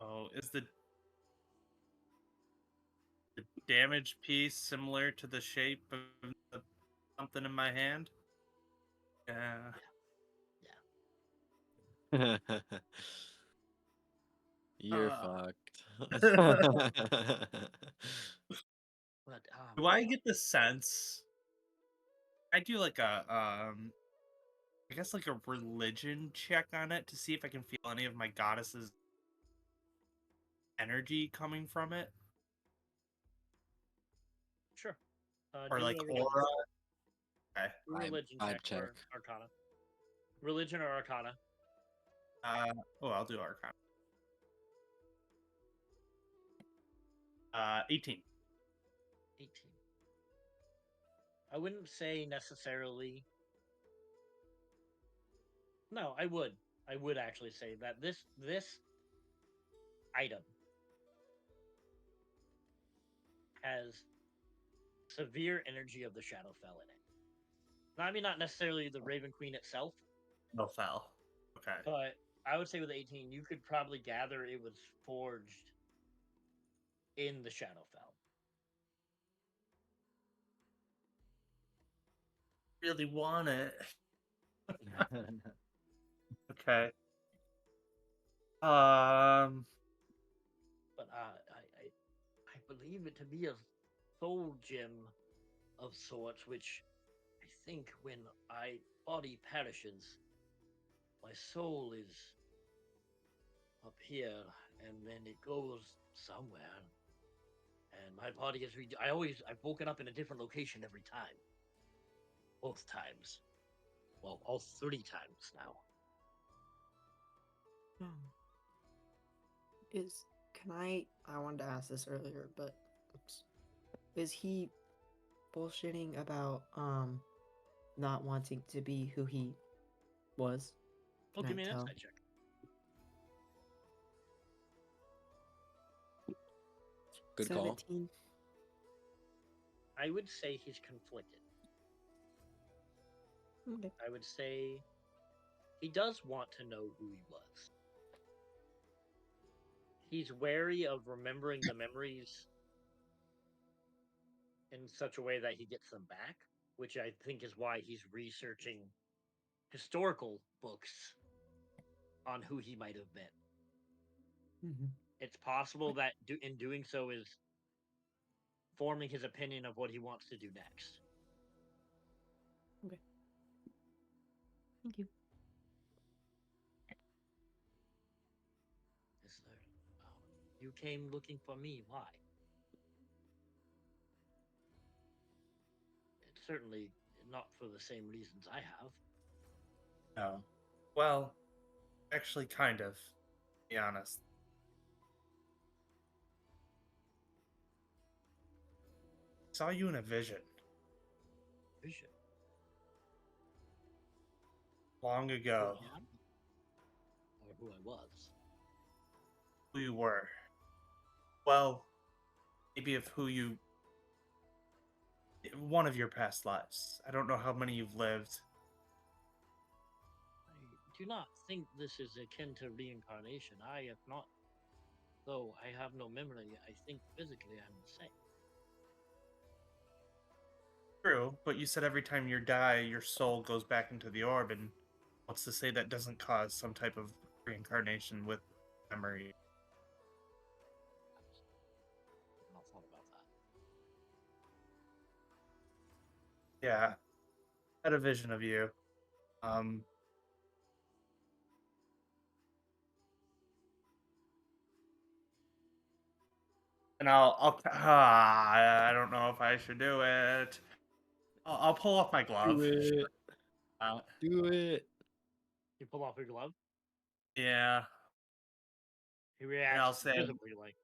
Oh, is the damaged piece similar to the shape of something in my hand? Yeah. You're Uh. fucked. But Do I get the sense? I do like a I guess like a religion check on it to see if I can feel any of my goddess's energy coming from it, sure. or Do like a religion. aura. Okay. Do a religion Vibe check, check. or Arcana. Religion or Arcana. I'll do Arcana. 18. 18. I wouldn't say necessarily. No, I would. I would actually say that this item has severe energy of the Shadowfell in it. I mean, not necessarily the Raven Queen itself, No fell. Okay. but I would say with 18, you could probably gather it was forged in the Shadowfell. Really want it. Okay. But I believe it to be a soul gem of sorts, which I think when my body perishes, my soul is up here, and then it goes somewhere, and my body is. I've woken up in a different location every time. Both times. Well, all 3 times now. I wanted to ask this earlier, but oops. Is he bullshitting about not wanting to be who he was? Oh, Can give I me an tell? insight check. Good call. 17. I would say he's conflicted. Okay. I would say he does want to know who he was. He's wary of remembering the memories in such a way that he gets them back, which I think is why he's researching historical books on who he might have been. Mm-hmm. It's possible that in doing so is forming his opinion of what he wants to do next. Okay. Thank you. Is there, you came looking for me. Why? It's certainly not for the same reasons I have. No. Well, actually, kind of. To be honest. Saw you in a vision Vision. long Who ago. I am? Or who I was. Who you were. Well, maybe of who you. One of your past lives. I don't know how many you've lived. I do not think this is akin to reincarnation. I have not. Though I have no memory, I think physically I'm the same. True, but you said every time you die, your soul goes back into the orb, and what's to say that doesn't cause some type of reincarnation with memory? I've not thought about that. Yeah, had a vision of you. Um, and I don't know if I should do it. I'll pull off my glove. Do it. Uh, Do it. You pull off your glove. yeah, He I'll reacts say- visibly, like,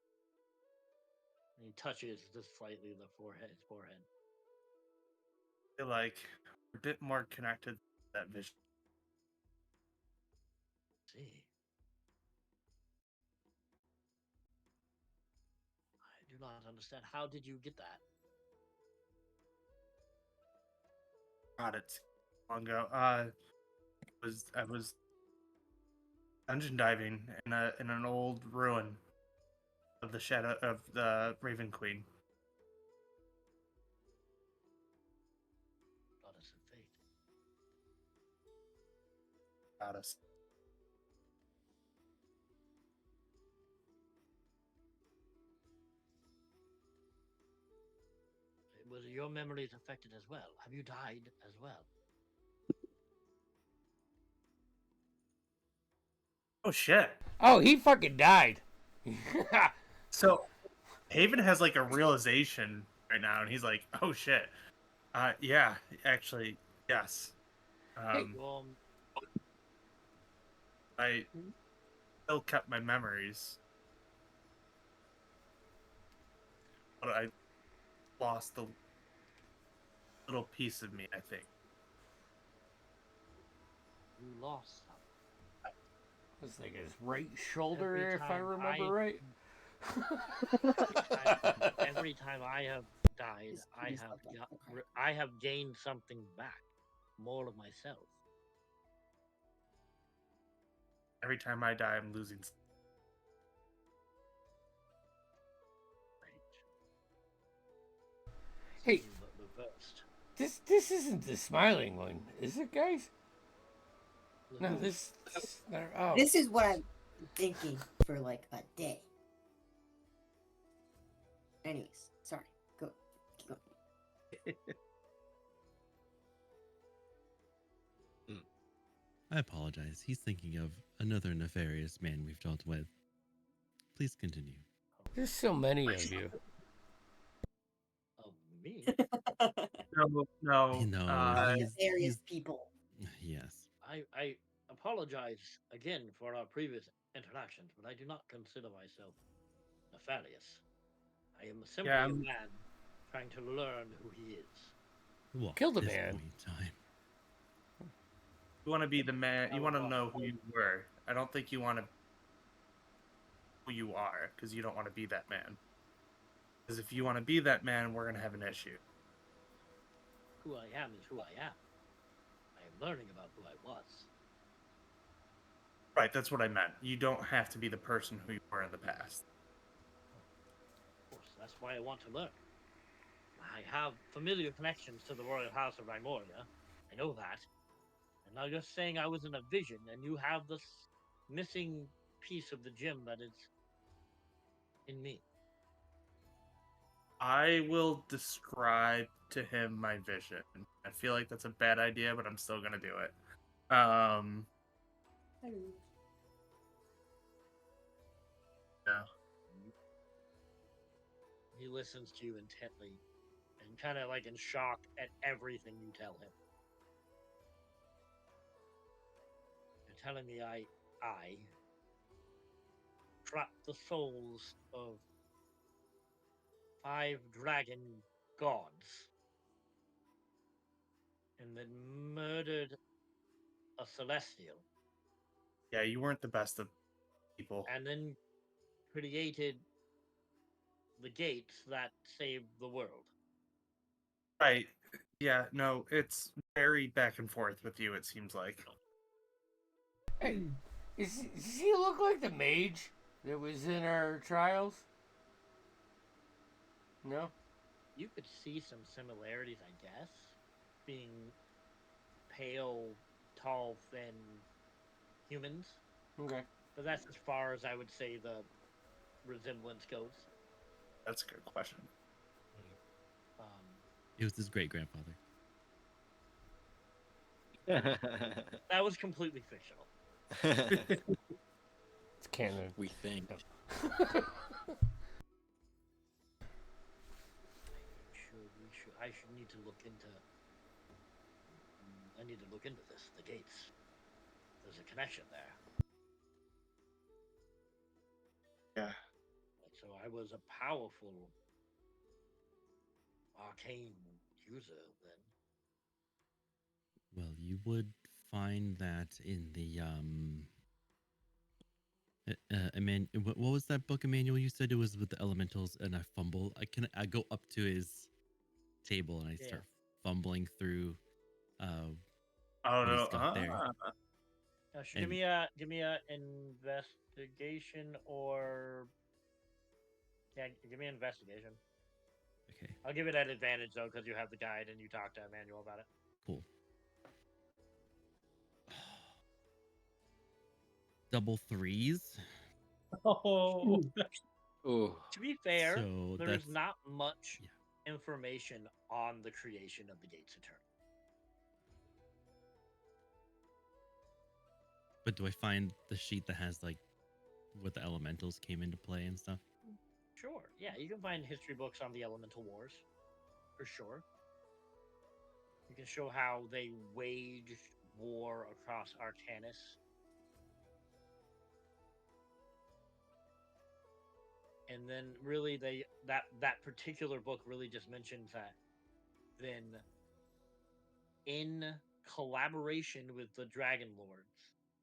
and he touches just slightly the his forehead. I feel like we're a bit more connected to that vision. See, I do not understand. How did you get that? God, it's long ago. I was dungeon diving in an old ruin of the shadow of the Raven Queen. Goddess of fate. Goddess. Was your memories affected as well? Have you died as well? Oh shit! Oh, he fucking died. So Haven has like a realization right now, and he's like, "Oh shit! Yeah, actually, yes. Well, I still kept my memories, but I lost the little piece of me. I think." you lost some. It's like his right shoulder, Every if I time remember I- right. Every time I have died, Please- I please have stop that. Okay. I have gained something back, more of myself. Every time I die, I'm losing. Hey. But reversed. This isn't the smiling one, is it, guys? No, Reversed. this oh. This is what I'm thinking for like a day. Anyways, sorry. Go. Keep going. I apologize. He's thinking of another nefarious man we've dealt with. Please continue. There's so many of you. Of me. No, No, Various people. yes. I apologize again for our previous interactions, but I do not consider myself nefarious. I am simply Yeah, a I'm- man trying to learn who he is. Well, Killed a this man. point in time. you want to be the man. You I want to would know who you were. I don't think you want to who you are, because you don't want to be that man. Because if you want to be that man, we're gonna have an issue. Who I am is who I am. I am learning about who I was. Right, that's what I meant. You don't have to be the person who you were in the past. Of course, that's why I want to learn. I have familiar connections to the royal house of Rimoria. I know that. I'm not just saying I was in a vision, and you have this missing piece of the gem that is in me. I will describe to him my vision. I feel like that's a bad idea, but I'm still gonna do it. Yeah. He listens to you intently and kind of like in shock at everything you tell him. You're telling me I trapped the souls of 5 dragon gods and then murdered a celestial Yeah, you weren't the best of people. and then created the gates that saved the world. Right. Yeah, no, it's very back and forth with you, it seems like. Hey, does he look like the mage that was in our trials? No? You could see some similarities, I guess, being pale, tall, thin humans. Okay. But that's as far as I would say the resemblance goes. That's a good question. Um, It was his great grandfather. that was completely fictional. It's canon. We think. I should need to look into. I need to look into this. The gates. There's a connection there. Yeah. So I was a powerful arcane user then. Well, you would find that in the what was that book, Emmanuel? You said it was with the elementals, and I go up to his table and I start fumbling through Oh what no. he's got there. Give me a investigation or give me an investigation. Okay, I'll give it an advantage though because you have the guide and you talked to Emmanuel about it. cool. Double threes. Oh. Ooh. To be fair, So there is that's not much yeah. information on the creation of the Gates Eternal. But do I find the sheet that has like what the elementals came into play and stuff? Sure, yeah, you can find history books on the Elemental Wars, for sure. You can show how they waged war across Arcanus. And then really that particular book really just mentions that then in collaboration with the Dragon Lords,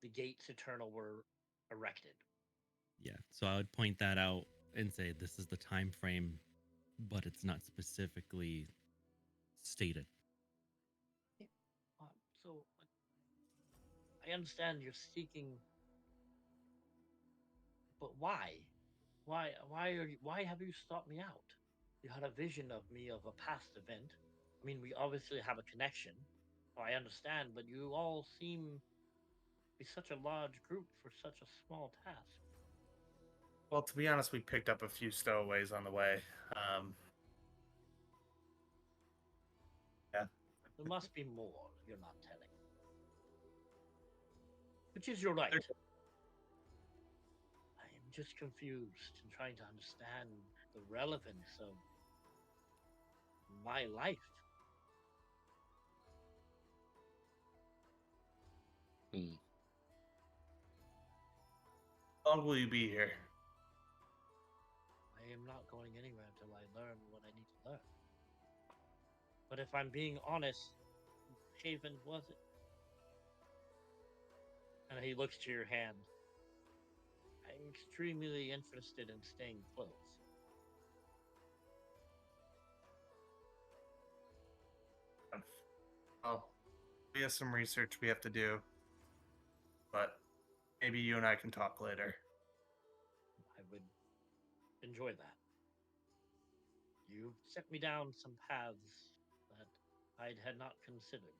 the Gates Eternal were erected. Yeah. So I would point that out and say this is the time frame, but it's not specifically stated. So I understand you're seeking, but why? Why have you sought me out? You had a vision of me of a past event. I mean, we obviously have a connection. So I understand, but you all seem to be such a large group for such a small task. Well, to be honest, we picked up a few stowaways on the way. Yeah. There must be more you're not telling. Which is your right. I am just confused and trying to understand the relevance of my life. How long will you be here? I am not going anywhere until I learn what I need to learn. But if I'm being honest, Haven was it? And he looks to your hand. I'm extremely interested in staying close. Oh, we have some research we have to do, but maybe you and I can talk later. I would enjoy that. You set me down some paths that I had not considered.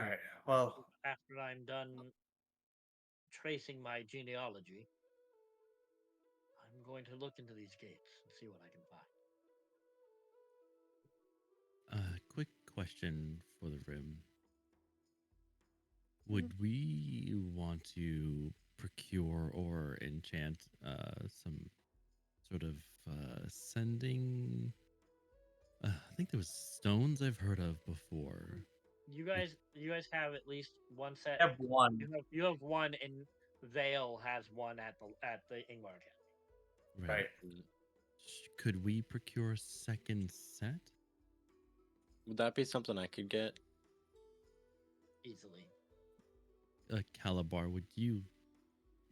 All right. Well, After I'm done tracing my genealogy, I'm going to look into these gates and see what I can find. Quick question for the room. Would we want to procure or enchant some sort of sending? I think there was stones I've heard of before. You guys have at least one set. I have one. You have one, and Vale has one at the Ingmar Academy. Right. Could we procure a second set? Would that be something I could get? Easily. Calabar, would you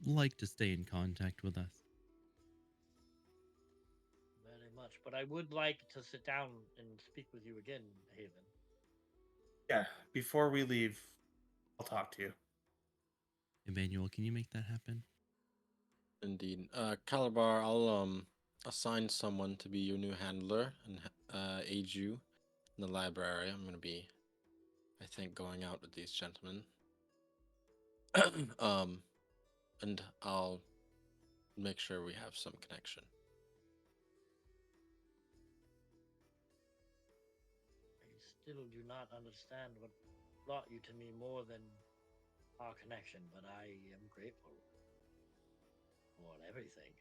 like to stay in contact with us? Very much. But I would like to sit down and speak with you again, Haven. Yeah. Before we leave, I'll talk to you. Emmanuel, can you make that happen? Indeed. Calabar, I'll assign someone to be your new handler and aid you in the library. I'm gonna be, I think, going out with these gentlemen. And I'll make sure we have some connection. I still do not understand what brought you to me more than our connection, but I am grateful for everything.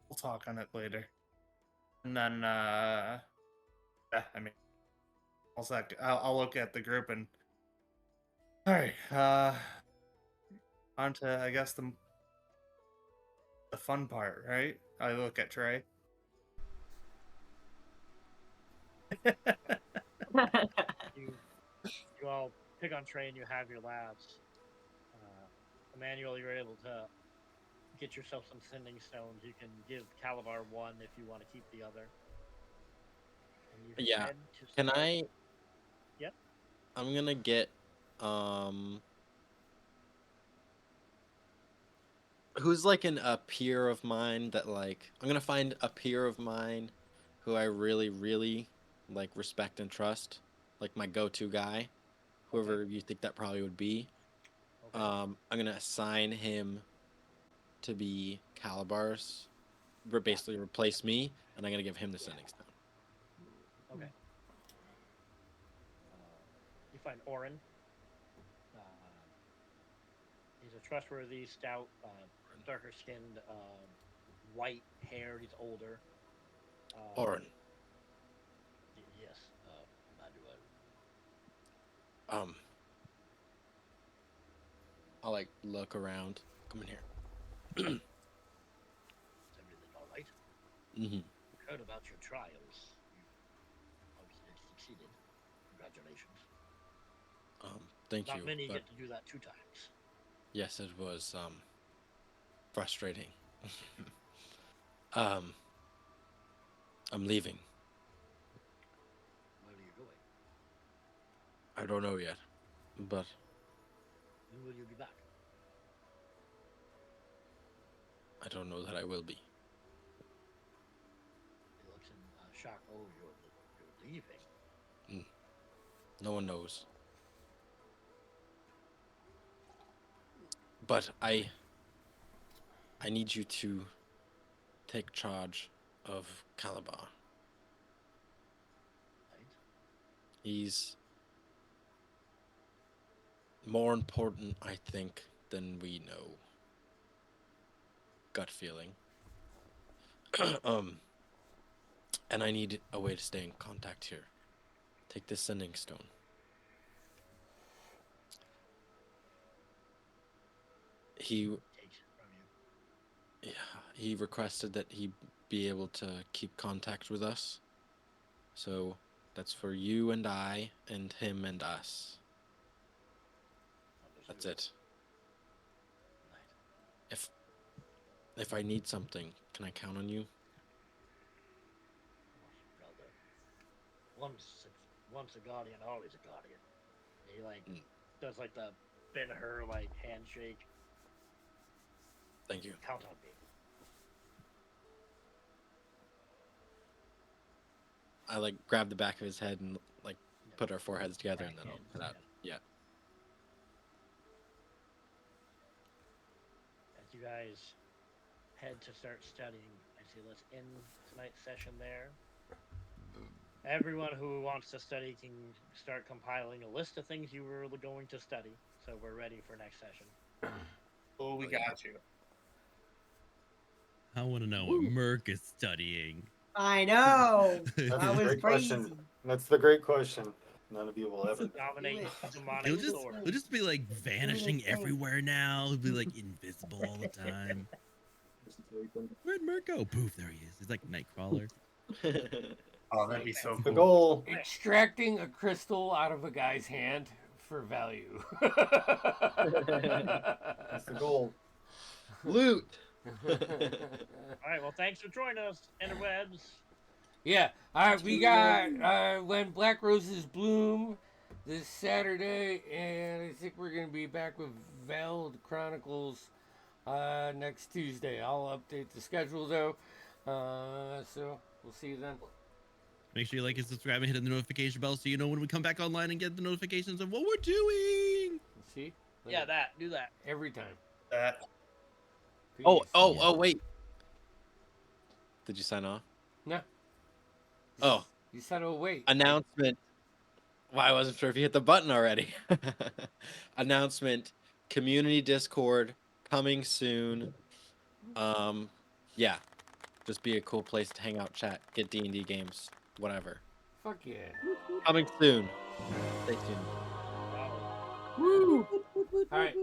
We'll talk on it later. And then, yeah, I mean, I'll look at the group and. All right. On to, I guess, the fun part, right? I look at Trey. You all pick on Trey and you have your labs. Emmanuel, you're able to get yourself some sending stones. You can give Calabar one if you want to keep the other. And you Yeah. head to Can start- I? Yep. I'm gonna get who's like a peer of mine that like I'm gonna find a peer of mine who I really, really like respect and trust, like my go-to guy, whoever you think that probably would be. Okay. I'm gonna assign him to be Calabar's, basically replace me, and I'm gonna give him the sending stone. Okay. You find Orin. He's a trustworthy, stout, darker skinned, white hair. He's older. Orin. Yes. Emmanuel. I'll like look around. Come in here. Is everything all right? Mm-hmm. Heard about your trials. You obviously succeeded. Congratulations. Thank you. Not many but get to do that 2 times. yes, it was frustrating. I'm leaving. Where are you going? I don't know yet, but When will you be back? I don't know that I will be. He looks in shock. Oh, you're leaving. No one knows. But I need you to take charge of Calabar. Right? He's more important, I think, than we know. Gut feeling. And I need a way to stay in contact here. Take this sending stone. He Takes it from you. Yeah, he requested that he be able to keep contact with us. So that's for you and I and him and us. That's it. Right. If I need something, can I count on you? Brother. Once a guardian, always a guardian. He like does like the Ben-Hur like handshake. Thank you. Count on me. I like grab the back of his head and like put our foreheads together and then I'll head out. Yeah. As you guys head to start studying, I say let's end tonight's session there. Everyone who wants to study can start compiling a list of things you were going to study, so we're ready for next session. Oh, we got you. I want to know what Merc is studying. I know. That's That a was great crazy. question. That's the great question. None of you will ever. Dominate demonic He'll just, sword. he'll just be like vanishing thing. everywhere now. He'll be like invisible all the time. Where'd Merc go? Poof, there he is. He's like Nightcrawler. Oh, that'd be so The cool. goal. Extracting a crystal out of a guy's hand for value. That's the goal. Loot. All right, well, thanks for joining us, interwebs. Yeah. All right, we got When Black Roses Bloom this Saturday, and I think we're gonna be back with Veld Chronicles next Tuesday. I'll update the schedule though. So we'll see you then. Make sure you like and subscribe and hit the notification bell so you know when we come back online and get the notifications of what we're doing. See? Yeah, do that. Every time. That. Peace. Oh, wait. Did you sign off? No. Oh, You said, oh, wait. announcement. Well, I wasn't sure if you hit the button already. Announcement. Community Discord coming soon. Yeah. Just be a cool place to hang out, chat, get D&D games, whatever. Fuck yeah. Coming soon. Stay tuned. Wow. Woo! All right.